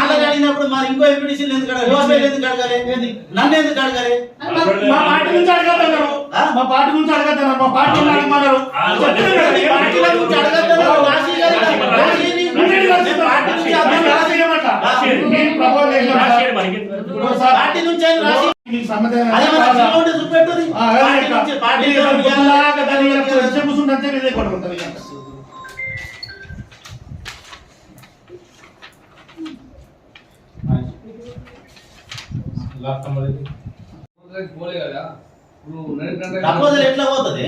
ఆల్రెడీ అడిగినప్పుడు మరి ఇంకో ఎంపీటీసీలు ఎందుకు అడగాలి ఎందుకు అడగాలి నన్ను ఎందుకు అడగాలి మా పార్టీ నుంచి అడగద్దన్నారు మా పార్టీ నుంచి అడగద్దన్నారు మా పార్టీ అడగమన్నారు పార్టీల నుంచి అడగద్దన్నారు పార్టీ నుంచి చూపెట్టు కూర్చుంటే ఇదే కూడా ఉంటుంది ప్రపోజల్ ఎట్లా పోతుంది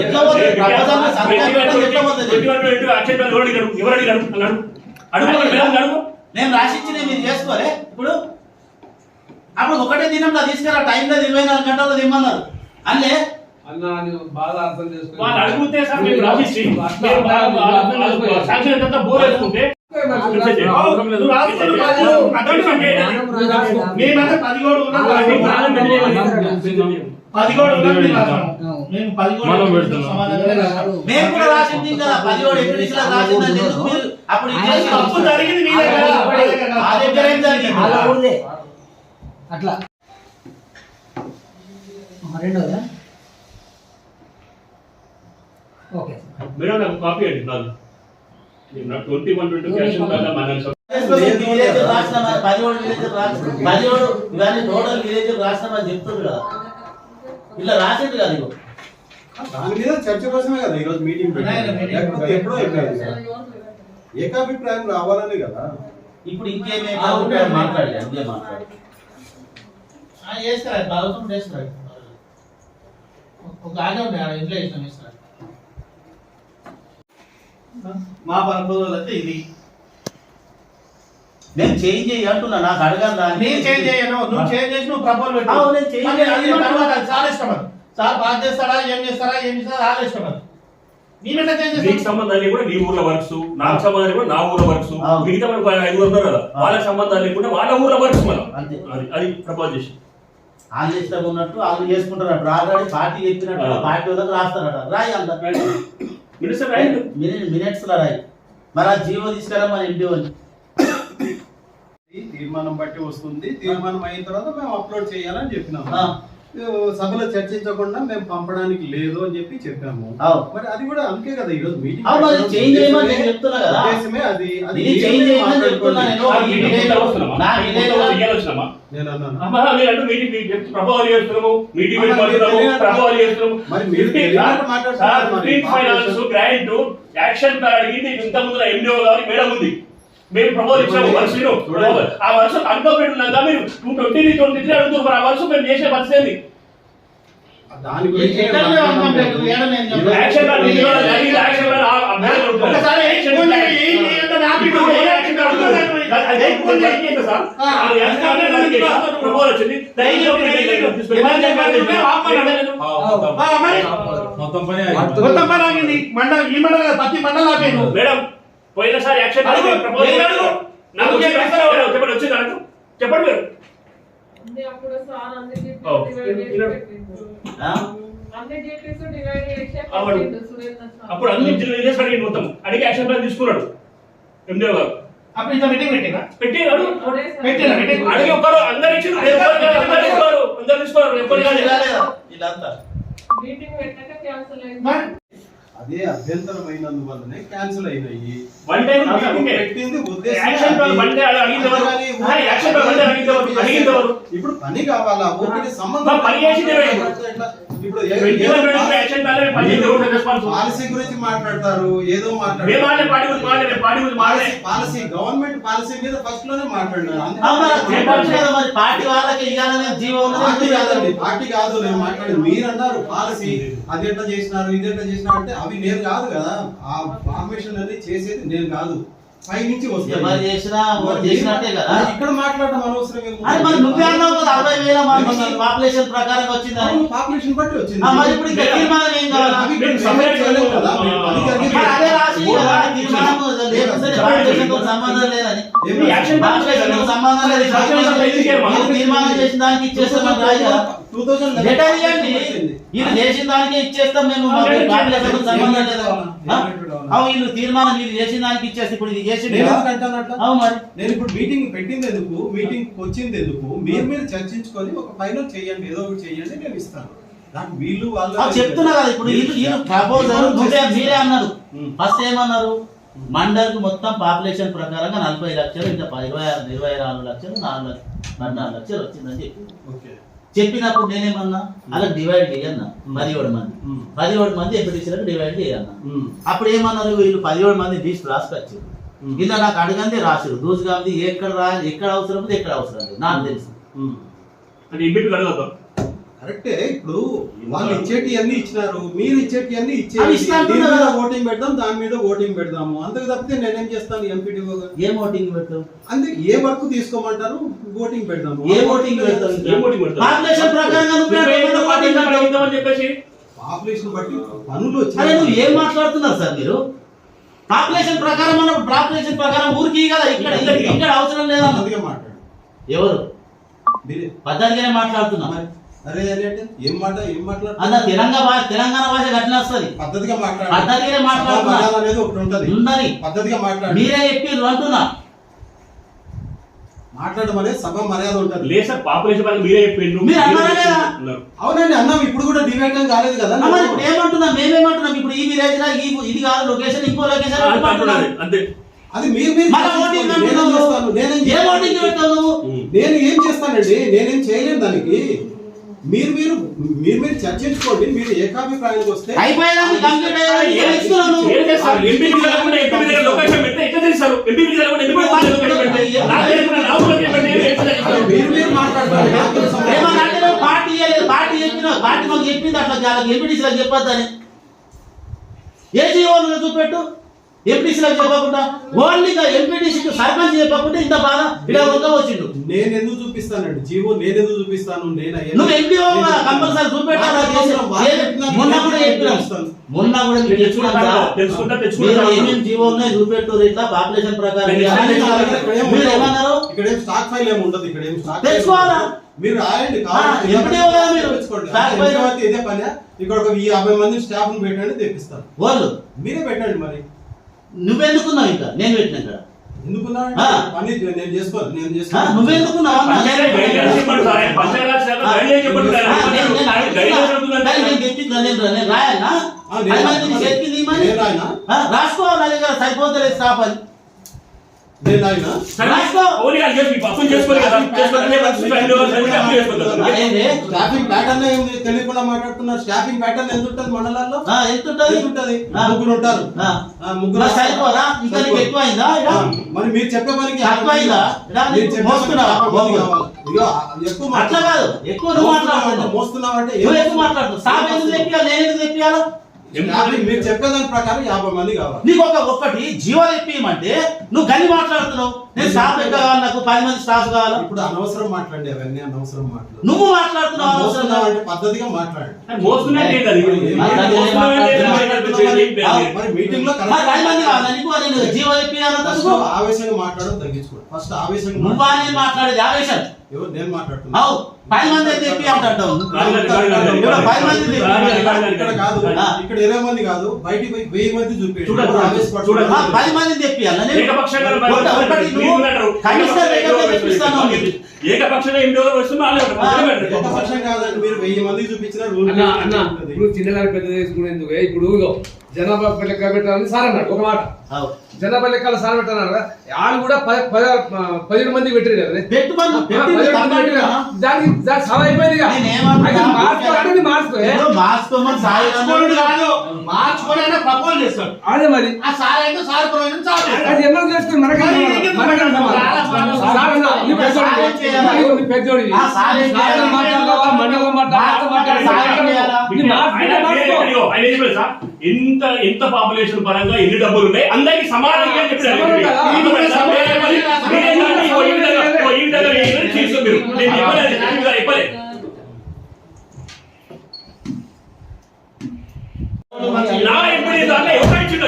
ఎట్లా పోతుంది ప్రపోజల్ ఎట్లా పోతుంది నేను రాసిచ్చిన మీరు చేసుకోలే ఇప్పుడు అప్పుడు ఒకటే దినంలో తీసుకురా టైంలో 24 గంటల్లో దిమ్మన్నారు అల్లే అన్న నువ్వు బాగా అర్థం చేసుకో. వాళ్ళు అడిగితే సార్ మేము రాసిచ్చి శాంక్షన్ అంతా బోర్ వేసుకుంటే నువ్వు రాసుకో, మేమైతే 17 ఉన్నాం, 17 ఉన్నాం, మేము రాసాము. మేము 17 సమాధానమే రాసాము. మేము కూడా రాసింది కదా 17 ఎంపీటీసీలో రాసిందని ఎందుకు మీరు అప్పుడు ఇచ్చేసి తప్పు జరిగింది మీ దగ్గర, మా దగ్గర కాదు. ఆ దగ్గర ఏం జరిగింది? అలా ఊరిదే అట్లా రెండోదా ఓకే మేడం నాకు కాపీ అండి నాది నాకు 21-22 క్యాష్ ఉందా మన విలేజ్ రాసినామా 17 విలేజ్ రాసిన 17 ఇవన్నీ టోటల్ విలేజ్ రాసినామని చెప్తుంది కదా ఇలా రాసింది కదా ఇగో దాని మీద చర్చ కోసమే కదా ఈరోజు మీటింగ్ లేకపోతే ఎప్పుడో అయిపోయింది కదా. ఏకాభిప్రాయం రావాలని కదా. ఇప్పుడు ఇంకేమే అభిప్రాయం మాట్లాడలే ఇంకే మాట్లాడాలి వేసుకురా, బాగుంటుంది వేసుకురా. ఒక ఆట ఉంది ఆడ ఇంట్లో వేసినాం, వేసుకురా. మా ప్రపోజల్ అయితే ఇది. నేను చేంజ్ చేయి అంటున్నా నాకు అడగను దాన్ని నేను చేంజ్ చేయను, నువ్వు చేంజ్ చేసి నువ్వు ప్రపోజల్ పెట్టు. అవును, నేను చేంజ్ మళ్ళీ అది చేయను. తర్వాత అది సార్ ఇష్టం అది. సార్ బాగా చేస్తాడా ఏం చేస్తాడా వాళ్ళ ఇష్టం అది. మేమెట్లా చేంజ్ నీకు చేస్తాం? సంబంధాన్ని కూడా నీ ఊర్లో వర్క్స్ నాకు సంబంధాన్ని కూడా నా ఊర్లో వర్క్స్ అవును. మిగతా మనకు 5 ఉన్నారు కదా వాళ్ళకి సంబంధాన్ని కూడా వాళ్ళ ఊర్లో వర్క్స్ మనం అంతే. అది ప్రపోజ్ చేసి వాళ్ళు ఇష్టం ఉన్నట్టు వాళ్ళు చేసుకుంటారు ఆల్రెడీ పార్టీ చెప్పినట్టు పార్టీ వాళ్ళకి రాస్తారట రాయి అంత మినిస్టర్ రైట్ మినిట్స్ లో రాయి మరి ఆ జీవో తీసుకురా మన ఇంటి వాళ్ళు ఈ తీర్మానం బట్టి వస్తుంది. తీర్మానం అయిన తర్వాత మేము అప్లోడ్ చేయాలని చెప్పినాము. ఆ. సభలో చర్చించకుండా మేము పంపడానికి లేదు అని చెప్పి చెప్పాము. అవును. మరి అది కూడా అందుకే కదా ఈ రోజు మీటింగ్ అవును, మరి చేంజ్ చేయమని నేను చెప్తున్నా కదా. ఉద్దేశమే అది ఇది చేంజ్ చేయమని చెప్తున్నా నేను. ఈ విలేజ్ లో నా విలేజ్ లో నేను అన్నాను. ప్రపోజల్ చేస్తున్నాము మీటింగ్ పెట్టుకుంటున్నాము ప్రపోజల్ చేస్తున్నాము మరి మీరు తెలియనట్టు మాట్లాడుతున్నారు మరి. ఫైనాన్స్ గ్రాంట్ యాక్షన్ ప్లాన్ అడిగింది ఇంత ముందు ఎండిఓ గారి మేడం ఉంది మేము ప్రపోజల్ ఇచ్చాము వర్షం ఆ వర్షం అనుకోబెట్టి ఉన్నాక మీరు 220-23 అడుగుతున్నారు ఆ వర్షం మేము చేసే పరిస్థితి దాని గురించి ఎక్కడ మేము అన్నాం లేదు, ఏడ నేను చెప్పలేదు. యాక్షన్ ప్లాన్ యాక్షన్ ప్లాన్ ఆ మేడం ఒకసారి ఫోన్ చేయి, ఈ అంటే నా బిడ్డ ఏ యాక్షన్ ప్లాన్ అడుగుతున్నాడు? ప్రపోజల్ వచ్చింది మొత్తం పని ఆగింది. ఈ మండలం కాదు, ప్రతి మండలం ఆపేను. మేడం పోయినసారి యాక్షన్ అడుగు, ప్రపోజల్ నేను అడుగు. నాకు చెప్పండి వచ్చింది అడుగు చెప్పండి మీరు అన్ని అప్పుడు సార్ అన్ని ఓ. ఆ? అన్ని డీటెయిల్స్ డివైడ్ చేసి అవును. సురేంద్ర సార్ అప్పుడు అన్ని జిల్లా అడిగి మొత్తం అడిగి యాక్షన్ ప్లాన్ తీసుకున్నాడు ఎండిఓ గారు అప్పుడు ఇంత మీటింగ్ పెట్టినా పెట్టి అడుగు పెట్టినా మీటింగ్ అడిగి ఒక్కరు అందరు ఇచ్చిన అందరు తీసుకోరు ఎప్పుడు ఇలా లేదా? వీళ్ళంతా మీటింగ్ పెట్టాక క్యాన్సిల్ అయింది మరి అదే అభ్యంతరమైనందువల్లనే క్యాన్సిల్ అయినాయి. వన్ టైం పెట్టింది ఉద్దేశం యాక్షన్ ప్లాన్ అది. బండి అడిగిందెవరు యాక్షన్ ప్లాన్ బండి అడిగిందెవరు ఇప్పుడు పని కావాలా ఊరికి సంబంధం పని చేసింది ఎవరు? ఇప్పుడు యాక్షన్ ప్లాన్ పని చేసి రెస్పాన్స్ పాలసీ గురించి మాట్లాడతారు, ఏదో మేము పాడి గురించి మాట్లాడే పాలసీ గవర్నమెంట్ పాలసీ మీద ఫస్ట్ లోనే మాట్లాడినారు. అవునా? చెప్పొచ్చు కదా మరి పార్టీ వాళ్ళకి ఇవ్వాలనే జీవో పార్టీ కాదండి, ఉన్నది. పార్టీ కాదు నేను మాట్లాడేది. మీరు అన్నారు పాలసీ అది ఎట్లా చేసినారు ఇది ఎట్లా చేసినారు అంటే అవి నేను కాదు కదా. ఆ ఫార్మేషన్ అనేది చేసేది నేను కాదు, పై నుంచి ఎవరు వస్తుంది. చేసినా ఎవరు చేసినట్టే కదా. ఇక్కడ మాట్లాడడం అనవసరం ఏమో. అది మరి నువ్వే అన్నావు కదా 60,000 మంది పాపులేషన్ ప్రకారం వచ్చిందని. అవును, పాపులేషన్ బట్టి వచ్చింది. మరి ఇప్పుడు ఇంకా తీర్మానం ఏం కావాలా? అవి ఇక్కడ సపరేట్ చేయలేము కదా. మీరు పని జరిగి- మరి అదే రాసి కదా, తీర్మానం లేకపోతే పాపులేషన్తో సంబంధం లేదని. యాక్షన్ ప్లాన్ పాపులేషన్తో సంబంధం లేదు. మీరు తీర్మానం చేసిన దానికి ఇచ్చేస్తామని రాయి కదా. 2011 లెటర్ ఇవ్వండి. ఇది చేసిన దానికే ఇచ్చేస్తాం మేము, పాపులేషన్తో సంబంధం లేదు. అవును, వీళ్ళు తీర్మానం మీరు చేసిన దానికి ఇచ్చేస్తే ఇప్పుడు ఇది చేసి నేను ఎందుకు అంటాను అట్లా? అవును మరి నేను ఇప్పుడు మీటింగ్ పెట్టింది ఎందుకు, మీటింగ్ వచ్చింది ఎందుకు, మీరు చర్చించుకొని ఒక ఫైనల్ చేయండి, ఏదో ఒకటి చేయండి, నేను ఇస్తాను. నాకు వీళ్ళు వాళ్ళు చెప్తున్నా కదా. ఇప్పుడు వీళ్ళు ప్రపోజల్ మీరే అన్నారు. ఫస్ట్ ఏమన్నారు? మండలికి మొత్తం పాపులేషన్ ప్రకారంగా 40 లక్షలు ఇంకా 24 లక్షలు 14 లక్షలు వచ్చిందని చెప్పి ఓకే చెప్పినప్పుడు నేనేమన్నా అలా డివైడ్ చేయన్నా 17 మంది 17 మంది ఎంపీటీసీలకు డివైడ్ చేయన్నా. అప్పుడు ఏమన్నారు? వీళ్ళు 17 మంది లిస్ట్ రాసుకొచ్చారు. ఇలా నాకు అడగంది రాశారు. దూసుగాంది ఎక్కడ అవసరం ఉంది ఎక్కడ అవసరం లేదు నాకు తెలుసు. అంటే ఇంటికి అడగదు కరెక్టే. ఇప్పుడు వాళ్ళు ఇచ్చేటి అన్ని ఇచ్చినారు, మీరు ఇచ్చేటి అన్ని అవి ఇచ్చేది. ఇస్తా దీని మీద అంటున్నారా? ఓటింగ్ పెడదాం, దాని మీద ఓటింగ్ పెడదాము. అంతకు తప్పితే నేనేం చేస్తాను ఎంపీటీఓగా? ఏం ఓటింగ్ పెట్టు? అందుకే ఏ వర్క్ తీసుకోమంటారు, ఓటింగ్ పెడదాము. ఏ ఓటింగ్ పెడతావు? ఏం ఓటింగ్ పెడతావు? పాపులేషన్ ప్రకారంగా నువ్వు నువ్వు పార్టీని అడుగుతావని చెప్పేసి పాపులేషన్ బట్టి పనులు అరే నువ్వు వచ్చాయి. ఏం మాట్లాడుతున్నారు సార్ మీరు? పాపులేషన్ ప్రకారం మనం పాపులేషన్ ప్రకారం ఊరికి కదా ఇక్కడ ఇక్కడ అవసరం లేదా? అందుకే మాట్లాడు. ఎవరు మీరే పద్ధతిగానే మాట్లాడుతున్నా మరి అరే అంటే ఏం మాట్లాడు అన్న తెలంగాణ భాష గట్టిన వస్తుంది. పద్ధతిగా మాట్లాడు. పద్ధతిగానే మాట్లాడుతున్నా. సభా మర్యాద అనేది ఒకటి ఉంటది. ఉందని పద్ధతిగా మాట్లాడు. మీరే చెప్పిర్రు అంటున్నా. మాట్లాడడం అనేది సభ మర్యాద ఉంటది. లేదు సార్, పాపులేషన్ పరంగా మీరే చెప్పిండ్రు. మీరు అన్నారా లేదా? అవునండి అన్నాం. ఇప్పుడు కూడా డిబేట్ కాలేదు కదా. మరి ఇప్పుడు ఏమంటున్నాం? మేమేమంటున్నాం? ఇప్పుడు ఈ విలేజ్ లా ఇది కాదు లొకేషన్, ఇంకో లొకేషన్ అంతే. అది మీరు మన ఓటింగ్ అంటున్నావు. ఏ ఓటింగ్ పెట్టావు నువ్వు? నేను ఏం చేస్తానండి, నేనేం చేయలేను దానికి. మీరు చర్చించుకోండి. మీరు ఏకాభిప్రాయానికి వస్తే అయిపోయేదాన్ని కంప్లీట్ అయ్యేదాన్ని ఏం ఇస్తున్నావు నువ్వు? ఏం చేస్తారు? ఎంపీకి తెలవకుండా ఎంపీ దగ్గర లొకేషన్ పెడితే ఎట్లా తెలుస్తారు? ఎంపీకి తెలవకుండా ఎంపీ దగ్గర లొకేషన్ పెడితే నాకు తెలియకుండా నాకు లొకేషన్ పెడితే ఏం చేస్తారు? మీరు మాట్లాడతారు. నాకు తెలుసు. ఏమన్నా అంటే నువ్వు పార్టీ ఇవ్వలేదు, పార్టీ చెప్పిన పార్టీ మాకు చెప్పింది అట్లా చాలా ఎంపీటీసీలకు చెప్పొద్దని. ఏ జీవోలు చూపెట్టు ఎంపీటీసీలకు చెప్పకుండా, ఓన్లీ ఎంపీటీసీకి సర్పంచ్ చెప్పకుండా ఇంత బాధ ఇలా ఒక వచ్చిండు. నేను ఎందుకు చూపిస్తానండి జీవో? నేను ఎందుకు చూపిస్తాను? నువ్వు ఎంపీ కంపల్సరీ చూపెట్టాలి. మొన్న కూడా చెప్పినాం, మొన్న కూడా మీరు తెచ్చుకున్నాం కదా. మీరు ఏమేమి జీవో ఉన్నాయో చూపెట్టు. ఇట్లా పాపులేషన్ ప్రకారం మీరు ఏమన్నారు? ఇక్కడ ఏం స్టాక్ ఫైల్ ఏమి ఉండదు. ఇక్కడ ఏం స్టాక్ తెచ్చుకోవాలా? మీరు రాయండి. ఎంపీడీఓ కదా మీరు. స్టాక్ ఫైల్ ఇదే పని. ఇక్కడ ఒక 50 మంది స్టాఫ్ ను పెట్టండి, తెప్పిస్తాను. వాళ్ళు మీరే పెట్టండి. మరి నువ్వెందుకున్నావు? ఇంకా నేను పెట్టిన ఇక్కడ ఎందుకున్నా పని నేను చేసుకోవాలి. నేను చేసుకోవాలి. నువ్వెందుకున్నావు? నేను రాయాలా? నేను రాయనా? రాసుకోవాలి. నా దగ్గర సరిపోతలేదు స్టాఫ్ అని నేను రాయనా? స్టాఫింగ్ ప్యాటర్న్ ఏంది తెలియకుండా మాట్లాడుతున్నారు. స్టాఫింగ్ ప్యాటర్న్ ఎంత ఉంటుంది మండలాల్లో? ఎంత ఉంటుంది? ముగ్గురు ఉంటారు. ముగ్గురు సరిపోరా? ఇంకా నీకు ఎక్కువ అయిందా? మరి మీరు చెప్పే పనికి తక్కువ అయిందా? మీరు చెప్పే పనికి 50 మంది కావాలి. ఇదిగో ఎక్కువ అట్లా కాదు, ఎక్కువ నువ్వు మాట్లాడుతున్నావు. మోస్తున్నావు అంటే నువ్వు ఎక్కువ మాట్లాడుతున్నావు. స్టాఫ్ ఎందుకు తెప్పియాలి? నేను ఎందుకు తెప్పియాలి? మీరు చెప్పేదాని ప్రకారం 50 మంది కావాలి. నీకు ఒక్కటి జీవో తెప్పియమంటే నువ్వు గని మాట్లాడుతున్నావు. నేను స్టాఫ్ ఎక్కువ కావాలి, నాకు 10 మంది స్టాఫ్ కావాలా? ఇప్పుడు అనవసరం మాట్లాడి అవన్నీ అనవసరం మాట్లాడు. నువ్వు మాట్లాడుతున్నావు అనవసరం. అంటే పద్ధతిగా మాట్లాడు. మరి మీటింగ్ లో 10 మంది కావాలా నీకు? నేను జీవో తెప్పియాలంటే ఆవేశంగా మాట్లాడడం తగ్గించుకోండి. ఫస్ట్ ఆవేశంగా నువ్వా నేను మాట్లాడేది ఆవేశం? ఎవరు నేను మాట్లాడుతున్నా? 10 మంది తెప్పి అంటావు. 10 మంది ఇక్కడ కాదు, ఇక్కడ 20 మంది కాదు, బయటికి పోయి 1000 మంది చూపించు. 10 మంది తెప్పియాలా? ఏకపక్షంగా ఏకపక్షం కాదండి. మీరు 1000 మంది చూపించిన ఇప్పుడు చిన్నదాని పెద్ద తీసుకునేందుకు ఇప్పుడు జనాభా లెక్క పెట్టాలని సార్ అన్నాడు ఒక మాట. జనాభా లెక్కలు సార్ పెట్టారు కదా, వాళ్ళు కూడా 17 మంది పెట్టారు కదా. దానికి సభ అయిపోయింది. మార్చుకోవాలని ప్రపోజ్ చేస్తాడు. అదే మరి ఆ సార్ అయితే సార్ అది ఎవరు చేస్తారు? మనకంటే పెద్దోడి మాట్లాడాలా, మండలం ఎంత పాపులేషన్ పరంగా ఎన్ని డబ్బులు ఉన్నాయి అందరికి సమానంగా నా ఎంపీ దాంట్లో ఎవరు ఇచ్చిండో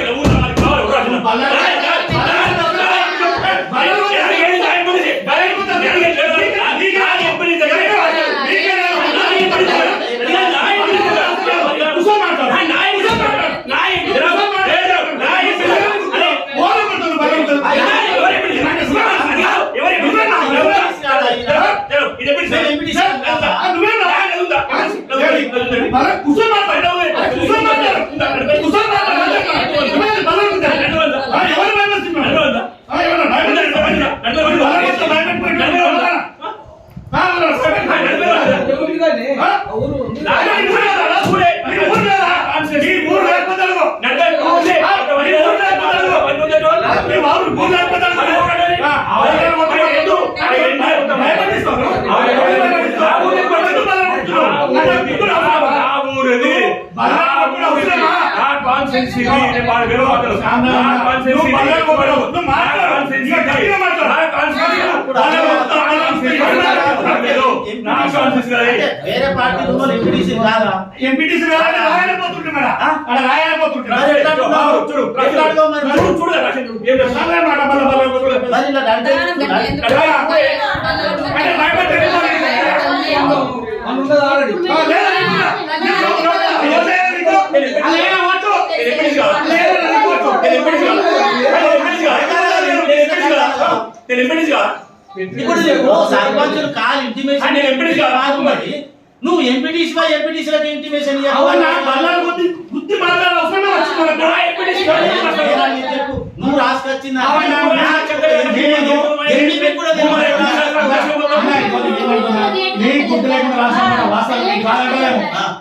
కాన్సెన్సీ నేను బాగా వేరే మాట్లాడు నా కాన్సెన్సీ నువ్వు మాట్లాడు నా కాన్సెన్సీ వేరే పార్టీ ఎంపీటీసీ కాదా ఎంపీటీసీ రాయలేకపోతుంటే మేడం అక్కడ రాయలేకపోతుంటే చూడు ఇప్పుడు సర్పంచులు కాల్ ఇంటిమేషన్ నువ్వు ఎంపీటీసీలకు ఇంటిమేషన్ నువ్వు రాసుకొచ్చిన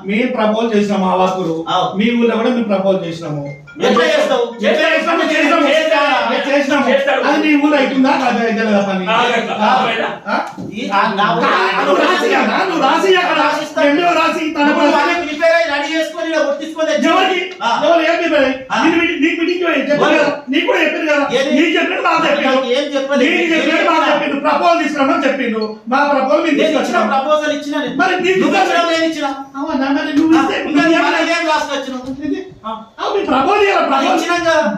మేము ప్రపోజ్ చేసినాము ఆ వాకులు మీ ఊళ్ళో కూడా మేము ప్రపోజ్ చేసినాము అది మీ ఊళ్ళో అవుతుందా పని నువ్వు రాసి రాసి రెడీ చేసుకొని కొట్టించుకొని నీకు కూడా చెప్పింది కదా నీకు చెప్పినట్టు మాకు చెప్పిండు నీకు చెప్పినట్టు మాకు చెప్పిండు ప్రపోజల్ తీసుకున్నామని చెప్పిండు మా ప్రపోజల్ మేము తీసుకొచ్చిన ప్రపోజల్ ఇచ్చిన మరి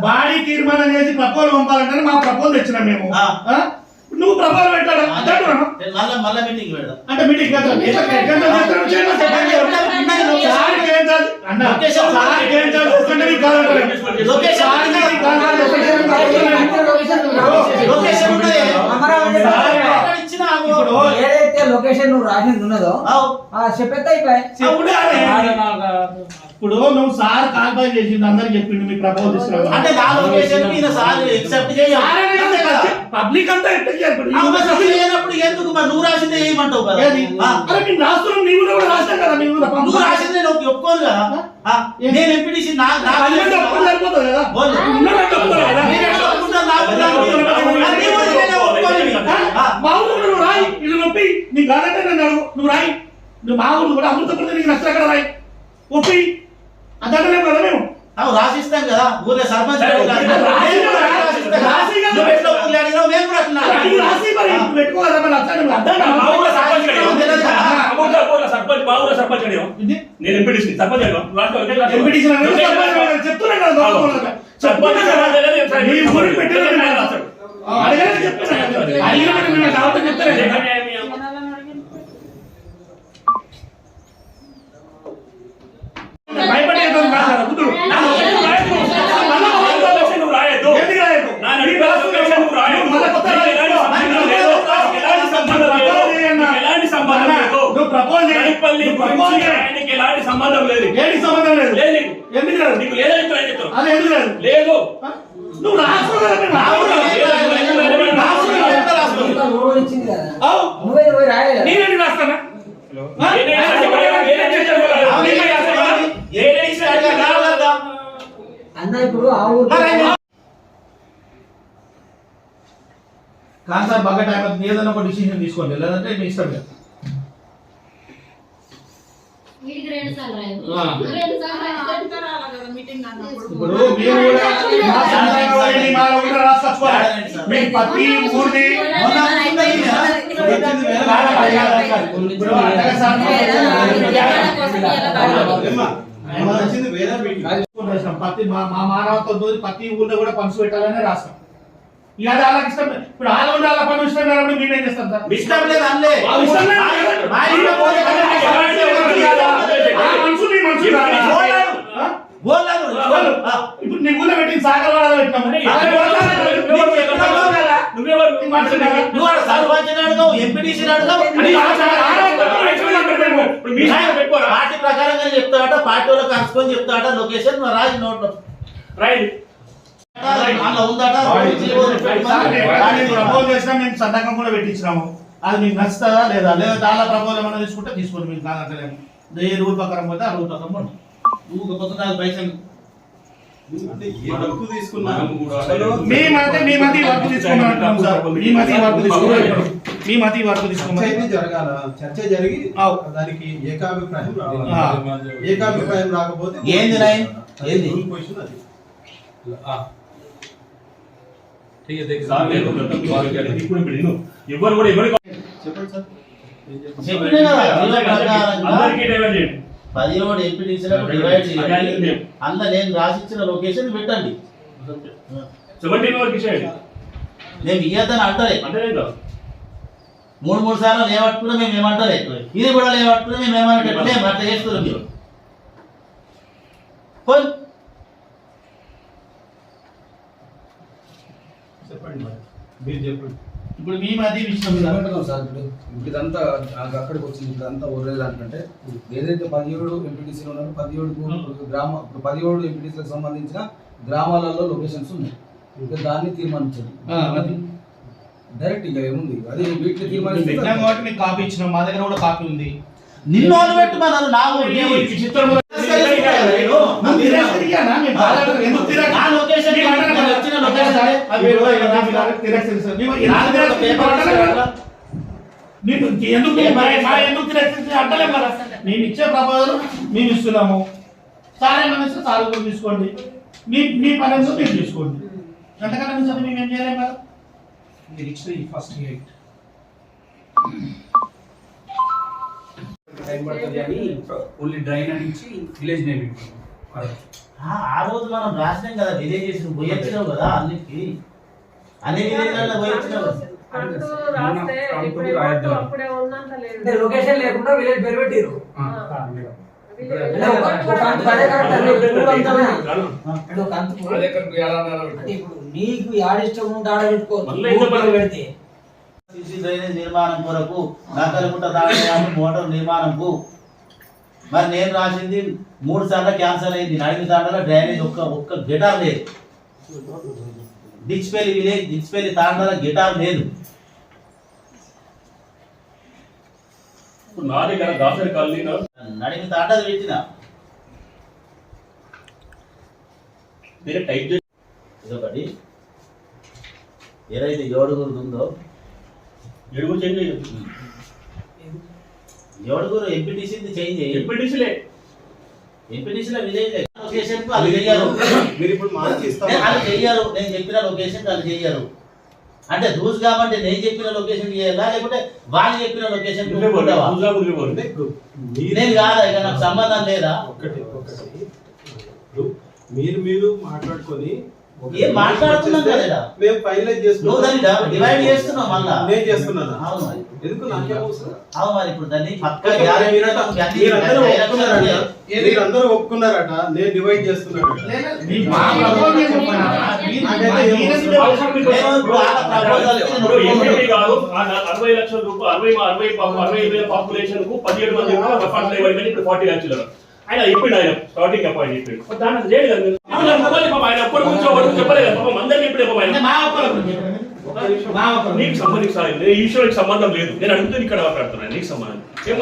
బాడీ తీర్మానం చేసి ప్రపోజల్ పంపాలంటే మా ప్రపోజల్ తెచ్చినాం మేము నువ్వు ప్రపోజల్ పెట్టాడు మళ్ళీ మీటింగ్ పెడదాం అంటే మీటింగ్ ఏదైతే లొకేషన్ నువ్వు రాసింది ఉన్నదో చెప్పేస్తే అయిపోయి ఇప్పుడు నువ్వు సార్ కాల్ఫై చేసింది అందరికి చెప్పిండు మీ ప్రపోజల్ ఇస్తున్నావు అంటే నా లొకేషన్ మీద సార్ ఎక్సెప్ట్ పబ్లిక్ అంతా చేయనప్పుడు ఎందుకు మరి నువ్వు రాసిందే ఏమంటావు కదా రాస్తున్నాం నీ కూడా రాసినా కదా నువ్వు రాసిందే నువ్వు ఒప్పుకోను కదా నేను ఎంపీటీసీ సరిపోతుంది కదా మా ఊరు నువ్వు రాయి ఇల్లు నొప్పి నీ కాదంటే నన్ను అడుగు నువ్వు రాయి నువ్వు మా ఊరు కూడా అమృతపడితే నీకు నచ్చ అక్కడ రాయి ఒప్పి అదంటలేము కదా మేము రాసిస్తాం కదా ఊర్లో సర్పంచ్ సర్పంచ్ నేను ఎంపీటీసీ సర్పంచ్ ఎలాంటి సంబంధం లేదు నీకు లేదు నువ్వు నేనేంటి రాస్తానా అన్న ఇప్పుడు ఆ ఊరు కాదు సార్ బాగా టైం అవుతుంది ఏదైనా ఒక డిసిషన్ తీసుకోండి లేదంటే మీ ఇష్టం లేదు ఇప్పుడు మీరు కూడా రాసుకోవాలి మీ ప్రతి ఊరిని ప్రతి మా మానవతో ప్రతి ఊర్లో కూడా పనులు పెట్టాలని రాస్తాం ఇక వాళ్ళకి ఇష్టం ఇప్పుడు వాళ్ళు ఉండే వాళ్ళ పని ఇష్టం లేనప్పుడు మేమేం చేస్తాం సార్ ఇష్టం లేదు అనలే ఇప్పుడు నీ ఊళ్ళో పెట్టింది సాగర్ పార్టీ ప్రకారంగా చెప్తాడట పార్టీ వాళ్ళకి కలుసుకొని చెప్తాడట లొకేషన్ రాజు నోట్ రైట్ ప్రపోజ్ చేసినా మేము సంతకం కూడా పెట్టించినాము అది మీకు నచ్చుతుందా లేదా లేదా చాలా ప్రపోజల్ ఏమైనా తీసుకుంటే తీసుకోండి మీకు కాగట్లేము ఏ రూల్ ప్రకారం పోతే ఆ రూల్ ప్రకారం పోండి ఊరికొద్దు పైసలు మేమంటే వర్క్ తీసుకున్నాం సార్ మేమంటే వర్క్ తీసుకున్నాం మీ మతి వరకు చర్చ తీసుకోమని అయితే జరగాల, చర్చ జరిగి దానికి ఏకాభిప్రాయం రావాలి. ఏకాభిప్రాయం రాకపోతే ఏంది రాయ్? ఏంది? రూల్ పొజిషన్ అది. సార్ నేను ఇప్పుడు విను. ఎవరు కూడా ఎవరికి చెప్పండి సార్. ఏం చెప్పండి? చెప్పినా కదా, జీవో ప్రకారంగా అందరికీ డైవర్ట్ చేయండి. 17 ఎంపీటీసీలకు డివైడ్ చేయండి. అందులో నేను రాసిచ్చిన లొకేషన్ పెట్టండి. 17 వరకు ఇచ్చేయండి. మేము ఇయ్యద్దని అంటలే, అంటే ఏంటో 3 సార్లు లేవట్టుకున్నా మేము ఏమంటలే, ఇది కూడా లేవట్టుకున్నా మేము ఏమంటే అట్లా చేస్తున్నాం మీరు. పోయి చెప్పండి మరి. మీరు చెప్పండి. ఇప్పుడు మీ మధ్య విషయం మీద అనుకుంటున్నాం సార్. ఇప్పుడు ఇదంతా అక్కడికి వచ్చింది, ఇదంతా ఊరేది అంటే ఏదైతే 17 ఎంపీటీసీలు ఉన్నారో 17 గ్రామ, ఇప్పుడు 17 ఎంపీటీసీలకు సంబంధించిన గ్రామాలలో లొకేషన్స్ ఉన్నాయి. ఇంకా దాన్ని తీర్మానించండి డైరెక్ట్. ఇంకా ఏముంది అది వీటిని తీర్మానించి పెట్టినాం కాబట్టి మీకు కాపీ ఇచ్చినాం, మా దగ్గర కూడా కాపీ ఉంది. నిన్ను వాళ్ళు పెట్టమన్నారు నా చిత్రం నేను ఇచ్చే ప్రపోజల్ మేము ఇస్తున్నాము. సార్ ఏమన్నా సార్ కూడా తీసుకోండి, మీ పని ఏందో మీరు తీసుకోండి. ఎంతకన్నా మించి మేము ఏం చేయలేం కదా. మీరు ఇచ్చిన ఈ ఫస్ట్ 8 టైం పడుతుంది అని ఓన్లీ డ్రైన్ అని ఇచ్చి విలేజ్ నేమ్ ఆ రోజు మనం రాసినాం కదా, విలేజెస్ పోయొచ్చినావు కదా అన్నిటికి, అన్ని విలేజ్లలో పోయొచ్చినావు కదా. అంటూ రాస్తే ఇప్పుడు అప్పుడే ఉన్నంత లేదు. లొకేషన్ లేకుండా విలేజ్ పేరు పెట్టిరు. ఇప్పుడు నీకు యాడిష్టం ఉంటే ఆడ పెట్టుకోవచ్చు. సీసీ డ్రైనేజ్ నిర్మాణం కొరకు నకలగుట్ట దాని మోటార్ నిర్మాణంకు మరి నేను రాసింది 3 సార్లు క్యాన్సల్ అయింది. 5 తాండాల డ్రైనేజ్ ఒక్క గిటార్ లేదు. డిచ్పల్లి విలేజ్ డిచ్పల్లి తాండాల గిటార్ లేదు. నా దగ్గర దాసరి కాలనీలో నడిమి తాండాలు పెట్టిన వేరే టైప్ చేసి ఇదొకటి. ఏదైతే ఏడుగురు ఉందో ఎడుగు చేంజ్ చేయొచ్చు. ఏడుగురు ఎంపీటీసీ చేంజ్ చేయాలి. ఎంపీటీసీలే ఎంపీటీసీలో విలేజ్ లొకేషన్ కు అది చెయ్యరు. మీరు ఇప్పుడు మార్చి ఇస్తాం. వాళ్ళు చెయ్యరు. నేను చెప్పిన లొకేషన్ వాళ్ళు చెయ్యరు. అంటే రూల్స్ కాబట్టి నేను చెప్పిన లొకేషన్ చేయాలా లేకపోతే వాళ్ళు చెప్పిన లొకేషన్ నేను కాదా? ఇక నాకు సంబంధం లేదా? ఒకటి మీరు మాట్లాడుకొని ఏం మాట్లాడుతున్నాం కదా, మేము ఫైనలైజ్ నువ్వు దాన్ని డివైడ్ చేస్తున్నావు మళ్ళా. నేను చేస్తున్నాను. అవును ఎందుకు నాకేం అవసరం? అవును మరి ఇప్పుడు దాన్ని పక్కా మీరందరూ ఒప్పుకున్నారట, నేను డివైడ్ చేస్తున్నాను. ఎంపీ కాదు 60 లక్షల రూపాయలు 60,000 పాపులేషన్ కు 17 మంది ఫండ్స్ ఇవ్వమని ఇప్పుడు 40 లక్షలు ఆయన చెప్పిండు. ఆయన స్టార్టింగ్ అపాయింట్ చెప్పిండు. దాని లేదు కదా ఆయన ఒక్కడి గురించి ఒకటి చెప్పలేదు కదా పాపం అందరినీ ఇప్పుడు నీకు సంబంధించి ఈ విషయానికి సంబంధం లేదు. నేను అడుగుతుంది ఇక్కడ మాట్లాడుతున్నాను. నీకు సంబంధం ఏం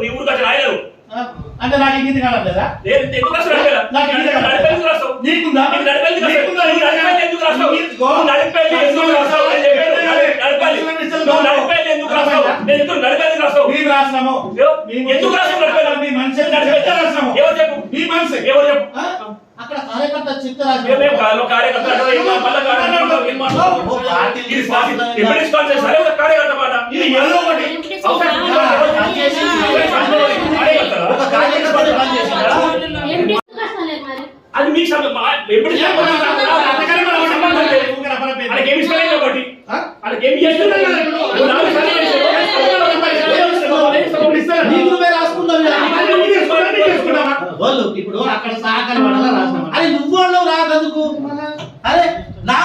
నీ ఊరు వచ్చి రాయలేవు అంటే నాకు ఇంగిది కావట్లేదా? అక్కడ కార్యకర్త చిత్త అది మీకు ఏమి ఇష్టం ఒకటి ఏమి చేస్తున్నారు ఇప్పుడు అక్కడ సహకారం అరే నువ్వు రాదందుకు అరే నా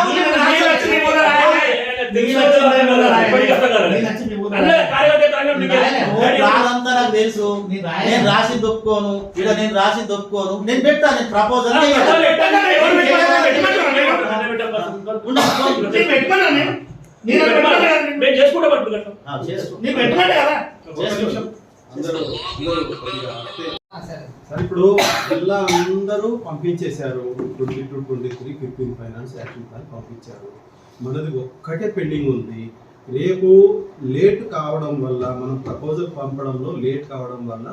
రాదంతా నాకు తెలుసు. నేను రాసి దొప్పుకోను, ఇక్కడ నేను రాసి దొప్పుకోను. నేను పెట్టాను, నేను ప్రపోజల్ మేము చేసుకుంటాం అంటున్నా నీకు పెట్టినట్టు కదా ఒక నిమిషం. అందరూ కొద్దిగా సరే, ఇప్పుడు జిల్లా అందరూ పంపించేశారు. 22-23 15 ఫైనాన్స్ యాక్షన్ ప్లాన్ పంపించారు. మనది ఒక్కటే పెండింగ్ ఉంది. రేపు లేట్ కావడం వల్ల, మనం ప్రపోజల్ పంపడంలో లేట్ కావడం వల్ల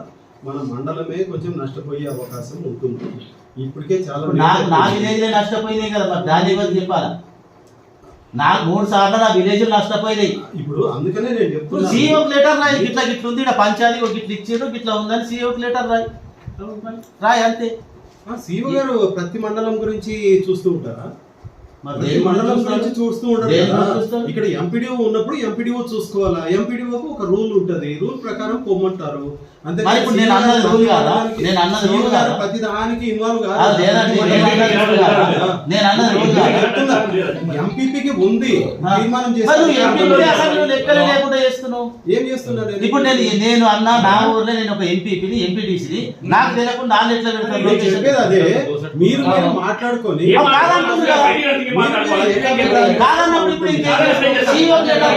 మన మండలమే కొంచెం నష్టపోయే అవకాశం ఉంటుంది. ఇప్పటికే చాలా నా విలేజ్ లో నష్టపోయినాయి కదా, మరి దాని గురించి చెప్పాలా? నాకు 3 సార్లు నా విలేజ్ నష్టపోయినాయి. ఇప్పుడు అందుకనే నేను చెప్తున్నా, సీఓ లెటర్ రాయి, గిట్లా ఉంది, ఇక్కడ పంచాయతీ ఒక గిట్ల ఇచ్చారు, గిట్లా ఉందని సీఓ లెటర్ రాయి అంతే. సీఓ గారు ప్రతి మండలం గురించి చూస్తూ ఉంటారా? మరి ప్రతి మండలం గురించి చూస్తూ ఉంటారు కదా. చూస్తారు? ఇక్కడ ఎంపీడీఓ ఉన్నప్పుడు ఎంపీడీఓ చూసుకోవాలా. ఎంపీడీఓకు ఒక రూల్ ఉంటది, రూల్ ప్రకారం పొమ్మంటారు. అంతే. మరి ఇప్పుడు నేను అన్నది రూల్ కాదా? నేను అన్నది రూల్ కాదా? ప్రతి దానికి ఇన్వాల్వ్ కాదు. లేదండి, నేను అన్నది రూల్ కాదా? ఎంపీపీకి ఉంది, తీర్మానం లెక్కలు లేకుండా చేస్తున్నావు. ఏం చేస్తున్నారు? ఇప్పుడు నేను అన్నా, నా ఊర్లో నేను ఒక ఎంపీపీని, ఎంపీటీసీని, నాకు తెలియకుండా వాళ్ళు ఎట్లా పెడతారు? చెప్పేది అదే. మీరు మాట్లాడుకొని కాదన్నప్పుడు ఇప్పుడు సీఓ లెటర్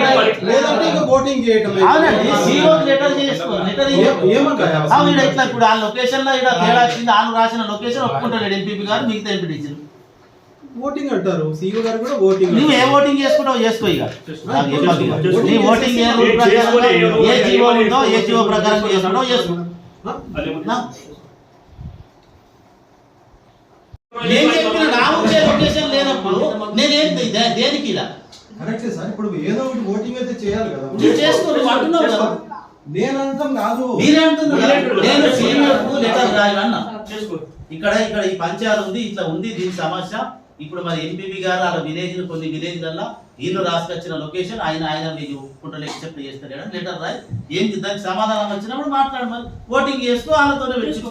లేదంటే ఇంకా ఓటింగ్ చేయటం. అవునండి, సీఓ లెటర్ చేసుకో. లెటర్ ఇట్లా ఇప్పుడు ఆ లొకేషన్ లో ఇక్కడ తేడా వచ్చింది, వాళ్ళు రాసిన లొకేషన్ ఒప్పుకుంటాడు ఎంపీపీ గారు, మిగతా ఎంపీటీసీ ఓటింగ్ అంటారు. సీఓ గారు కూడా ఓటింగ్. నువ్వు ఏ ఓటింగ్ చేసుకుంటావు చేసుకో. ఇక నీ ఓటింగ్ ఏ రూల్ ప్రకారం, ఏ జీవో ఉందో ఏ జీవో ప్రకారం చేసుకుంటావు చేసుకో. నేను చెప్పిన నా వచ్చే లొకేషన్ లేనప్పుడు నేనేం దేనికి ఇలా కరెక్టే సార్. ఇప్పుడు ఏదో ఒకటి ఓటింగ్ అయితే చేయాలి కదా. నువ్వు చేసుకో, నువ్వు అంటున్నావు కదా. నేను అంటాం కాదు, మీరే అంటున్నారు. నేను సీనియర్కు లెటర్ రాయాలన్నా చేసుకో. ఇక్కడ ఈ పంచాయతీ ఉంది, ఇట్లా ఉంది, దీని సమస్య. ఇప్పుడు మరి ఎంపీపీ గారు వాళ్ళ విలేజ్, కొన్ని విలేజ్లలో వీళ్ళు రాసుకొచ్చిన లొకేషన్ ఆయన మీకు ఒప్పుకుంటా యాక్సెప్ట్ చేస్తారు, లెటర్ రాయి, ఏంటి దానికి సమాధానం వచ్చినప్పుడు మాట్లాడు. మరి ఓటింగ్ చేసుకో, వాళ్ళతోనే పెట్టుకో.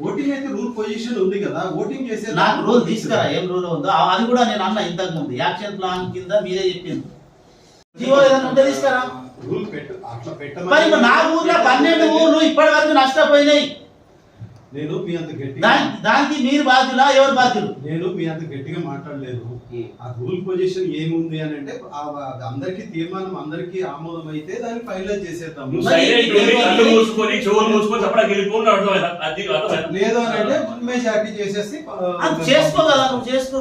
ఓటింగ్ అయితే రూల్ పొజిషన్ ఉంది కదా, ఓటింగ్ చేసే నాకు రూల్ తీసుకురా, ఏం రూల్ ఉందో అది కూడా నేను అన్న ఇంతకు ముందు యాక్షన్ ప్లాన్ కింద మీరే చెప్పింది. జీవో ఏదైనా ఉంటే తీసుకురా. రూల్ పెట్టు, అట్లా పెట్టమని. మరి నా ఊర్లో 12 ఊర్లు ఇప్పటి వరకు నష్టపోయినాయి. నేను మీ అంత గట్టిగా దానికి మీరు బాధ్యులా, ఎవరు బాధ్యులు? నేను మీ అంత గట్టిగా మాట్లాడలేదు. ఆ రూల్ పొజిషన్ ఏముంది అని అంటే అందరికి తీర్మానం, అందరికి ఆమోదం అయితే దాన్ని ఫైనలైజ్ చేసేద్దాం. లేదు అని అంటే మెజార్టీ చేసేసి చేసుకోగల, నువ్వు చేసుకో,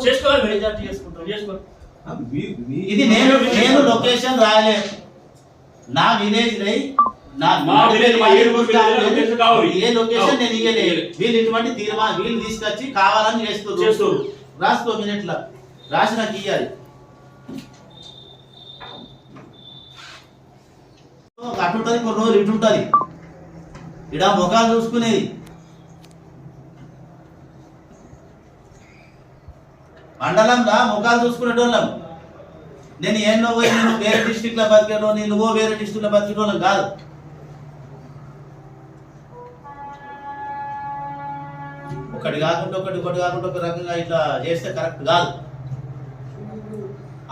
మెజార్టీ చేసుకుంటావు. ఇది నేను లొకేషన్ రాయలేదు, నా విలేజ్ ఏ లొకేషన్ నేను ఇవ్వలేదు. వీళ్ళు ఇటువంటి తీర్మానం వీళ్ళు తీసుకొచ్చి కావాలని చేస్తూ రాసుకో. మినిట్ల రాసి నాకు ఇయ్యాలి. అటు ఉంటుంది, కొన్ని రోజులు ఇటు ఉంటుంది. ఇక్కడ ముఖాలు చూసుకునేది. మండలంలో ముఖాలు చూసుకునేటోళ్ళం. నేను ఎన్నో పోయి నేను వేరే డిస్ట్రిక్ట్ లో బతికేటో, నువ్వో వేరే డిస్ట్రిక్ట్ లో బతికేటోళ్ళం కాదు. ఒకటి కాకుండా ఒక రకంగా ఇట్లా చేస్తే కరెక్ట్ కాదు.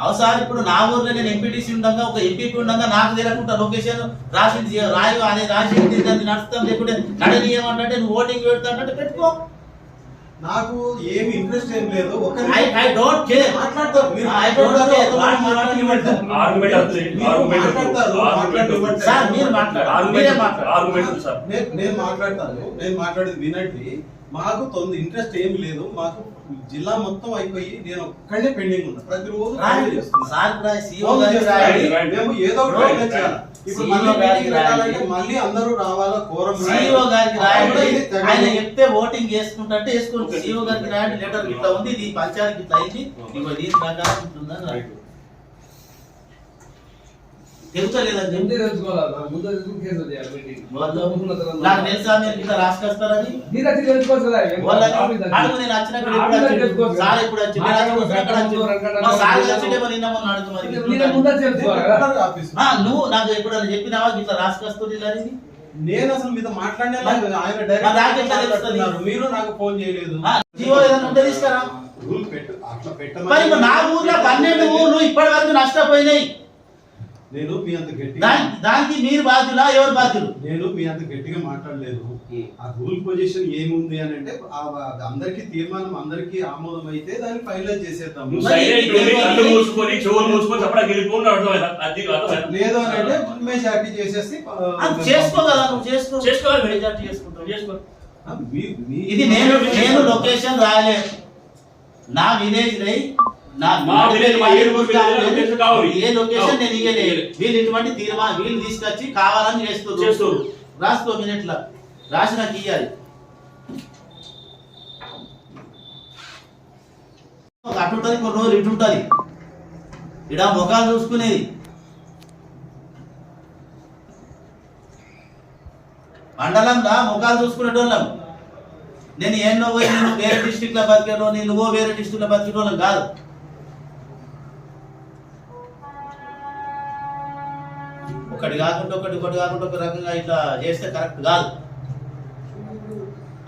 అవసరం ఇప్పుడు నా ఊర్లో నేను ఎంపీటీసీ ఉండగా, ఒక ఎంపీపీ ఉండగా నాకు తెలియకుండా లొకేషన్ రాసింది రాయు అనే రాసింది, దాన్ని నడుస్తాం లేకుంటే నడని ఏమంటే నువ్వు ఓటింగ్ పెడతా అంటే పెట్టుకో. నాకు ఏమి ఇంట్రెస్ట్ ఏం లేదు. I don't care. మాట్లాడతారు మీరు, నేను మాట్లాడతాను. నేను మాట్లాడేది వినండి. మాకు ఇంట్రెస్ట్ ఏమి లేదు. మాకు జిల్లా మొత్తం అయిపోయి నేను ఒక్కడే పెండింగ్ ఉన్నా. ప్రతిరోజు మేము ఏదో ఒకటి చేయాలి. ఇప్పుడు మళ్ళీ అందరూ రావాలా, కోరం సీఓ గారికి రాయండి. ఆయన చెప్తే ఓటింగ్ చేసుకుంటే వేసుకోండి. సీఓ గారికి రాయండి, లెటర్ ఇట్లా ఉంది, ఇది పంచాయతీ ఇట్లా అయింది, ఇంకో దీని ప్రకారం ఉంటుందని రాయండి. తెలుసలేదండి, నాకు తెలుసా మీరు ఇట్లా రాసుకొస్తారని. అడుగు, నేను వచ్చినప్పుడు సార్ ఇప్పుడు నువ్వు నాకు ఎప్పుడైనా చెప్పినావా ఇట్లా రాసుకొస్తుంది అని? నేను అసలు మీతో మాట్లాడినా మీరు నాకు ఫోన్ చేయలేదు. జీవో ఏదైనా ఉంటే తీసుకురా. రూల్ పెట్టు, అట్లా పెట్టమని. మరి నా ఊర్లో 12 ఊర్లు ఇప్పటి వరకు నష్టపోయినాయి. నేను మీ అంత గట్టిగా దానికి మీరు బాధ్యులా, ఎవరు బాధ్యులు? నేను మీ అంత గట్టిగా మాట్లాడలేదు. ఆ రూల్ పొజిషన్ ఏముంది అని అంటే అందరికి తీర్మానం అందరికి ఆమోదం అయితే దాన్ని ఫైనలైజ్ చేసేద్దాం. నువ్వు సైలెంట్ ఉండి కళ్ళు మూసుకొని చెవులు మూసుకొని చెప్పడానికి వెళ్ళిపోండి అర్థమైందా? అది అర్థమైందా? లేదు అని అంటే మెజారిటీ చేసేసి అది చేసుకో కదా, నువ్వు చేసుకోవాలి. మెజారిటీ చేసుకుంటావు. చేసుకో. ఇది నేను లొకేషన్ రాయలేదు. నా విలేజ్ రై మా విలేజ్ మా ఏడు లొకేషన్ కావాలి. ఏ లొకేషన్ నేను ఇవ్వలేదు. వీళ్ళు ఇటువంటి తీర్మానం వీళ్ళు తీసుకొచ్చి కావాలని చేస్తారు. రాసుకో మినిట్ల రాసి నాకు ఇయ్యాలి. అటు ఉంటుంది, కొన్ని రోజులు ఇటు ఉంటుంది. ఇడ ముఖాలు చూసుకునేది. మండలంలో ముఖాలు చూసుకునేటోళ్ళం. నేను ఎన్నో పోయి నేను వేరే డిస్ట్రిక్ట్ లో బతికేటో, నువ్వో వేరే డిస్ట్రిక్ట్ లో బతికేటోళ్ళం కాదు. ఒకటి కాకుండా ఒక రకంగా ఇట్లా చేస్తే కరెక్ట్ కాదు.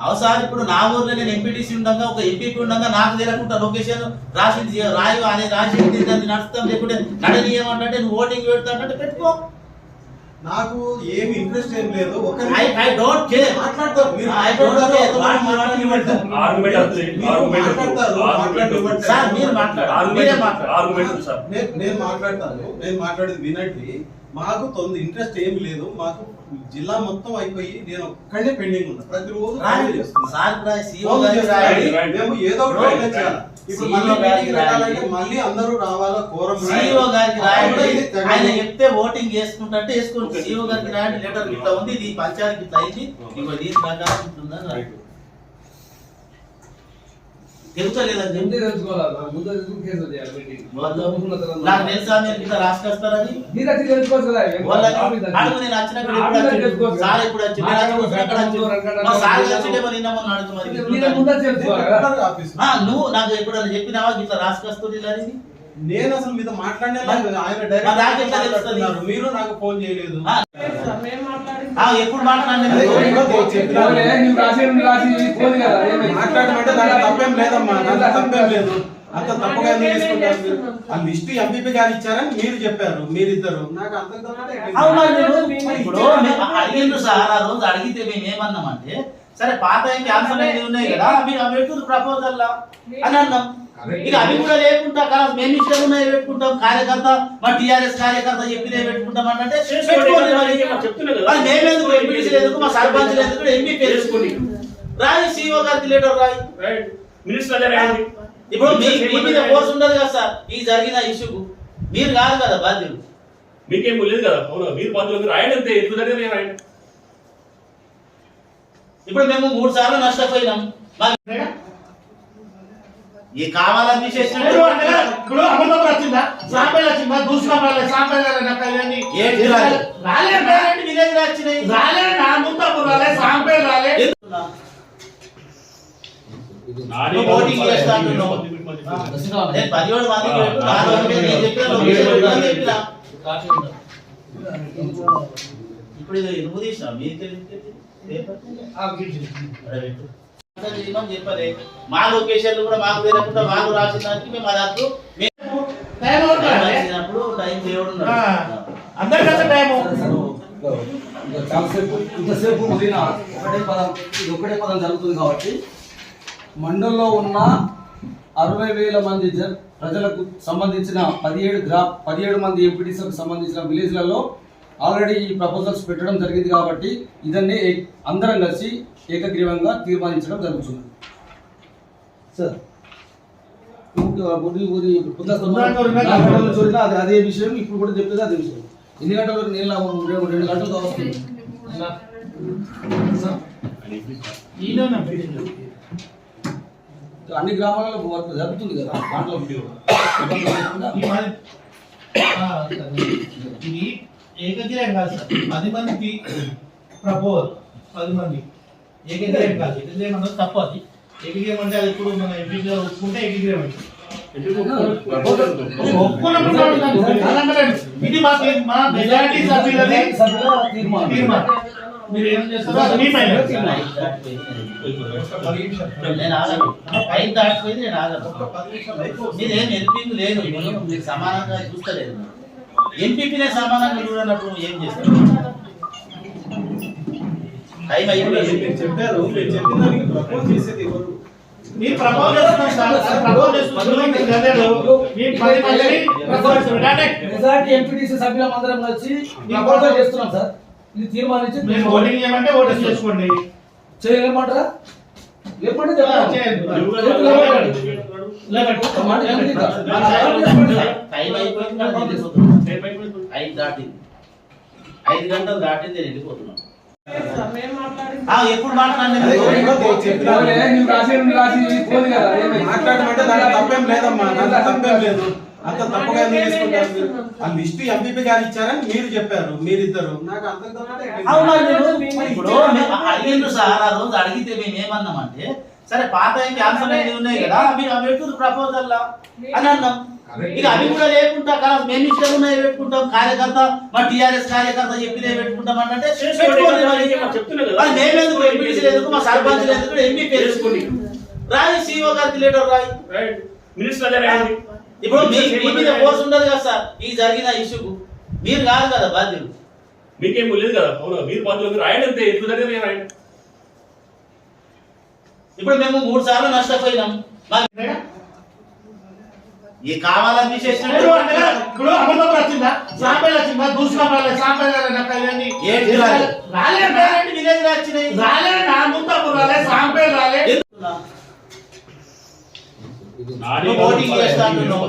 అవసరం ఇప్పుడు నా ఊర్లో నేను ఎంపీటీసీ ఉండగా ఒక ఎంపీపీ ఉండగా నాకు తెలియకుండా లొకేషన్ రాసింది రాయు అనే రాసింది దాన్ని నడుస్తాం లేకుంటే నడనీయమంటే నువ్వు ఓటింగ్ పెడతా అంటే పెట్టుకో. నాకు ఏమి ఇంట్రెస్ట్ ఏం లేదు. I don't care. మాట్లాడతారు మీరు. నేను మాట్లాడతాను. నేను మాట్లాడేది వినండి. మాకు ఇంట్రెస్ట్ ఏమి లేదు. మాకు జిల్లా మొత్తం అయిపోయి నేను ఒక్కడే పెండింగ్ ఉన్నా. ప్రతిరోజు మేము ఏదో ఒకటి ఫైనల్ చేయాలి. ఇప్పుడు మళ్ళీ మీటింగ్ పెట్టాలంటే మళ్ళీ అందరూ రావాలా, కోరం సీఓ గారికి రాయండి. ఆయన చెప్తే ఓటింగ్ చేసుకుంటే వేసుకోండి. సీఓ గారికి రాయండి, లెటర్ ఇట్లా ఉంది, ఇది పంచాయతీ ఇట్లా అయింది, ఇంకో దీని ప్రకారం ఉంటుందని రాయండి. తెలుసలేదండి నాకు తెలుసా మీరు ఇట్లా రాసుకొస్తారని. అడుగు నేను వచ్చినప్పుడు సార్ ఎప్పుడు వచ్చిండే నువ్వు నాకు ఎప్పుడన్నా చెప్పినావా ఇట్లా రాసుకొస్తుంది అని? నేను అసలు మీతో మాట్లాడినా మీరు నాకు ఫోన్ చేయలేదు. ఎప్పుడు మాట్లాడలేదు. మాట్లాడమంటే దానికి తప్పేం లేదమ్మా, దానికి తప్పేం లేదు. అంత తప్పుగా తీసుకుంటారు మీరు. ఆ లిస్ట్ ఎంపీపీ గారు ఇచ్చారని మీరు చెప్పారు, మీరిద్దరు. నాకు ఇప్పుడు అడిగిండ్రు సార్. ఆ రోజు అడిగితే మేము ఏమన్నామంటే సరే పాత క్యాన్సర్ అయ్యి ఉన్నాయి కదా అవి పెట్టుకుని ప్రపోజల్ అని అన్నాం. ఇక అవి కూడా లేకుండా కదా మేము ఇష్టం ఉన్నాయి పెట్టుకుంటాం. కార్యకర్త మా టీఆర్ఎస్ కార్యకర్త చెప్పినే పెట్టుకుంటాం అంటే మేమెందుకు ఎంపీటీసీ ఎందుకు, మా సర్పంచ్ ఎందుకు, ఎంపీ చేసుకోండి. రాయి సీఓ గారికి లెటర్ రాయి. ఇప్పుడు మీ మీద ఫోర్స్ ఉండదు కదా సార్ ఈ జరిగిన ఇష్యూకు. మీరు కాదు కదా బాధ్యులు. మీకేం లేదు కదా. అవునా మీరు బాధ్యులు రాయండి అంతే. ఎందుకు జరిగింది రాయండి. ఇప్పుడు మేము 3 సార్లు నష్టపోయినాం. ఏ కావాలని విశేషంగా ఇప్పుడు అమలులోకి వచ్చిందా? సాంపేలు వచ్చిందా? దూసుకోవాలి సాంపేలు విలేజ్ వచ్చినాయి. నా ముందు రాలే సాంపేలు రాలే. ఓటింగ్ చేస్తా అంటున్నావు. నేను 17 మందికి పెట్టు. ఇప్పుడు ఇది నువ్వు తీసినా మీరు చెప్పలే. మా లొకేషన్లు కూడా మాకు తెలియకుండా మాకు రాసిన దానికి మేము అది రాసినప్పుడు టైం దేవుడు అందరికంటే టైం ఇంతసేపు ఒకటే పదం జరుగుతుంది కాబట్టి మండలంలో ఉన్న 60,000 మంది ప్రజలకు సంబంధించిన 17 మంది ఎంపీటీసీలకు సంబంధించిన విలేజ్లలో ఆల్రెడీ ఈ ప్రపోజల్స్ పెట్టడం జరిగింది కాబట్టి ఇదన్నీ అందరం కలిసి ఏకగ్రీవంగా తీర్మానించడం జరుగుతుంది. సార్ అదే విషయం ఇప్పుడు కూడా చెప్పేది అదే విషయం. ఎన్ని గంటలకు నేను 2 గంటలతో వస్తుంది. అన్ని గ్రామాలలో వర్క్ జరుగుతుంది కదా. ఇది ఏకగ్రీవం కాదు సార్. 10 మందికి ప్రపోజ్ 10 మంది ఏకగ్రీవం కాదు. ఏకగ్రీవం అంటే తప్పు. అది ఏకగ్రీవం అంటే అది ఇప్పుడు మన ఎంపీగా ఒప్పుకుంటే ఏకగ్రీవం అంటే ఇది మా మెజారిటీ సభ్యులది తీర్మానం. మీరు ఏం చేస్తారు మీ పైన. నేను ఆగను. టైం దాటిపోయింది. నేను ఆగను. మీరేం ఎంపీకి లేదు. మీకు సమానంగా చూస్తలేదు. ఎంపీపీనే సమానంగా చూడనప్పుడు ఏం చేస్తారు? టైం అయిపోయింది. మీరు చెప్పారు, మీరు చెప్పిన దానికి ప్రపోజ్ చేసేది ఎవరు? మీరు ప్రపోజ్ చేస్తున్నాం సార్, ప్రపోజ్ చేస్తున్నాం. మెజార్టీ ఎంపీటీసీ సభ్యులం అందరం కలిసి ప్రపోజల్ చేస్తున్నాం సార్. ఇది తీర్మానించి ఓటింగ్ చేయమంటే ఓటింగ్ చేసుకోండి. చేయలేమంటారా? లేకపోతే టైం అయిపోయింది. 5 దాటింది, 5 గంటలు దాటింది, నేను వెళ్ళిపోతున్నాను. మేము మాట్లాడింది ఎప్పుడు మాట్లాడండి. మాట్లాడమంటే దాంట్లో తప్పేం లేదమ్మా, దాంట్లో తప్పేం లేదు. అంత తప్పుగా ఎందుకు తీసుకుంటారు మీరు? ఆ లిస్ట్ ఎంపీపీ గారు ఇచ్చారని మీరు చెప్పారు, మీరిద్దరు. నాకు అర్థం ఇప్పుడు అడిగిండ్రు సార్, ఆ రోజు అడిగితే మేము ఏమన్నామంటే, సరే పాత క్యాన్సర్ అనేది ఉన్నాయి కదా, అవి పెట్టుకుని ప్రపోజల్ అని అన్నాం. ఇక అవి కూడా లేకుండా కదా మేము ఇష్టం ఉన్నాయి పెట్టుకుంటాం, కార్యకర్త మా టీఆర్ఎస్ కార్యకర్త చెప్పినే పెట్టుకుంటాం అంటే మేమెందుకు ఎంపీటీసీ ఎందుకు, మా సర్పంచ్ ఎందుకు, ఎంపీ తెలుసుకోండి. రాయి సిఓ గారికి లెటర్ రాయి. ఇప్పుడు మీ మీద ఫోర్స్ ఉండదు కదా సార్ ఈ జరిగిన ఇష్యూకు, మీరు కాదు కదా బాధ్యులు. మీకేం లేదు కదా, అవునా? మీరు బాధ్యులు రాయండి అంతే, ఎప్పుడు దగ్గర రాయండి. ఇప్పుడు మేము 3 సార్లు నష్టపోయినాం. ఈ కావాలని చేసినట్టు ఇప్పుడు అమలులోకి వచ్చిందా, సాంపేలు వచ్చిందా, దూసుకోవాలి సాంపేలు విలేజ్ వచ్చినాయి, రాలే, నా ముందు రాలే, సాంపేలు రాలే. ఓటింగ్ చేస్తా అంటున్నావు.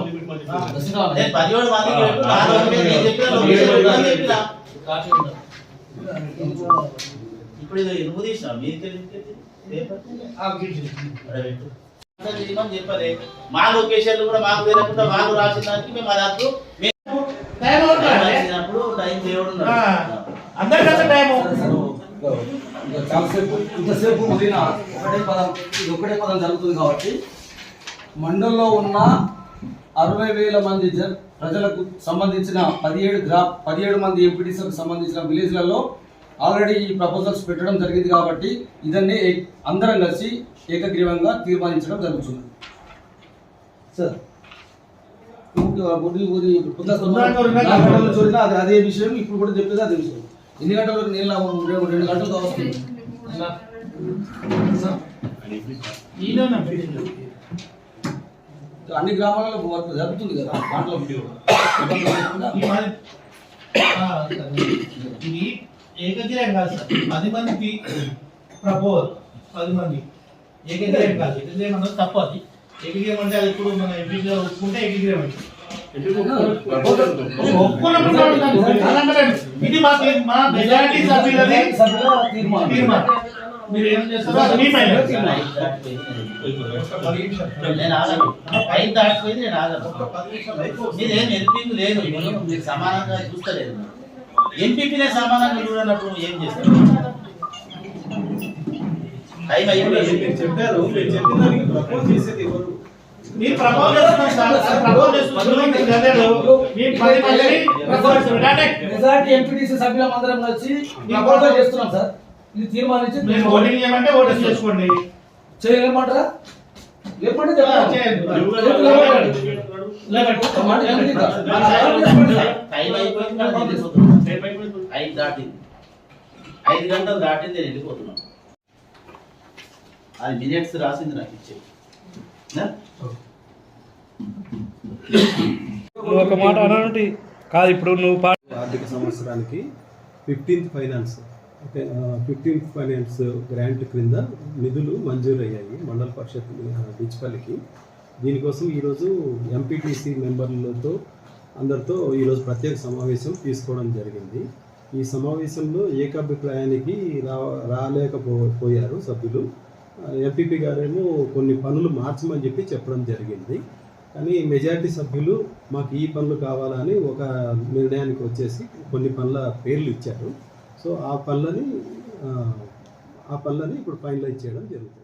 నేను 17 మందికి పెట్టు, నాలుగు ఒకటే నేను చెప్పిన. ఇప్పుడు ఇది నువ్వు తీసినా మీరు చెప్పలే. మా లొకేషన్లు కూడా మాకు తెలియకుండా మాకు రాసిన దానికి మేము అదప్పుడు టైం దేవుడు అందరికీ టైము చాలాసేపు ఇంతసేపు ఉదయం ఒకటే పదం జరుగుతుంది కాబట్టి మండలంలో ఉన్న 60,000 మంది ప్రజలకు సంబంధించిన 17 మంది ఎంపీటీసీలకు సంబంధించిన విలేజ్లలో ఆల్రెడీ ఈ ప్రపోజల్స్ పెట్టడం జరిగింది కాబట్టి ఇదన్నీ అందరం కలిసి ఏకగ్రీవంగా తీర్మానించడం జరుగుతుంది సార్. అదే విషయం ఇప్పుడు కూడా చెప్పేది అదే విషయం. ఎన్ని గంటల వరకు నేను 2 గంటలు కావస్తుంది. అన్ని గ్రామాలలో వర్క్ జరుగుతుంది కదా, దాంట్లో ఇది ఏకగ్రీవం కాదు సార్. 10 మందికి ప్రపోజ్, 10 మంది ఏకగ్రీవం కాదు. ఏకగ్రీవం అన్నది తప్పు. అది ఏకగ్రీవం అంటే అది ఇప్పుడు మన ఎంపీగా ఒప్పుకుంటే ఏకగ్రీవం అంటే ఇది మా మెజారిటీ సభ్యులది తీర్మానం. మీరు ఏం చేస్తారో అది మీ పైన. నేను ఆగను, టైం దాటిపోయింది, నేను ఆగను. మీరేం ఎంపీకి లేదు, మీరు సమానంగా చూస్తలేదు. ఎంపీపీనే సమానంగా చూడనప్పుడు ఏం చేస్తారు? టైం అయిపోయింది. మీరు చెప్పారు, మీరు చెప్పిన దానికి ప్రపోజ్ చేసేది ఎవరు? మీరు ప్రపోజ్ చేస్తున్నాం సార్, ప్రపోజ్ చేస్తున్నాం. మెజార్టీ ఎంపీటీసీ సభ్యులం అందరం కలిసి ప్రపోజల్ చేస్తున్నాం సార్. ఇది తీర్మానించి ఓటింగ్ చేయమంటే ఓటింగ్ చేసుకోండి. చేయలేమంటారా? లేకపోతే టైం అయిపోయింది. 5 దాటింది, 5 గంటలు దాటింది, నేను వెళ్ళిపోతున్నాను. అది మినిట్స్ రాసింది నాకు ఇచ్చేది. ఒక మాట అనండి కాదు. ఇప్పుడు నువ్వు ఆర్థిక సంవత్సరానికి 15th ఫైనాన్స్ అంటే 15th ఫైనాన్స్ గ్రాంట్ క్రింద నిధులు మంజూరు అయ్యాయి మండల పరిషత్ డిచ్పల్లికి. దీనికోసం ఈరోజు ఎంపీటీసీ మెంబర్లతో అందరితో ఈరోజు ప్రత్యేక సమావేశం తీసుకోవడం జరిగింది. ఈ సమావేశంలో ఏకాభిప్రాయానికి రాలేకపోయారు సభ్యులు. ఎంపీపీ గారేమో కొన్ని పనులు మార్చమని చెప్పడం జరిగింది. కానీ మెజారిటీ సభ్యులు మాకు ఈ పనులు కావాలని ఒక నిర్ణయానికి వచ్చేసి కొన్ని పనుల పేర్లు ఇచ్చారు. సో ఆ పనులని ఇప్పుడు ఫైనలైజ్ చేయడం జరుగుతుంది.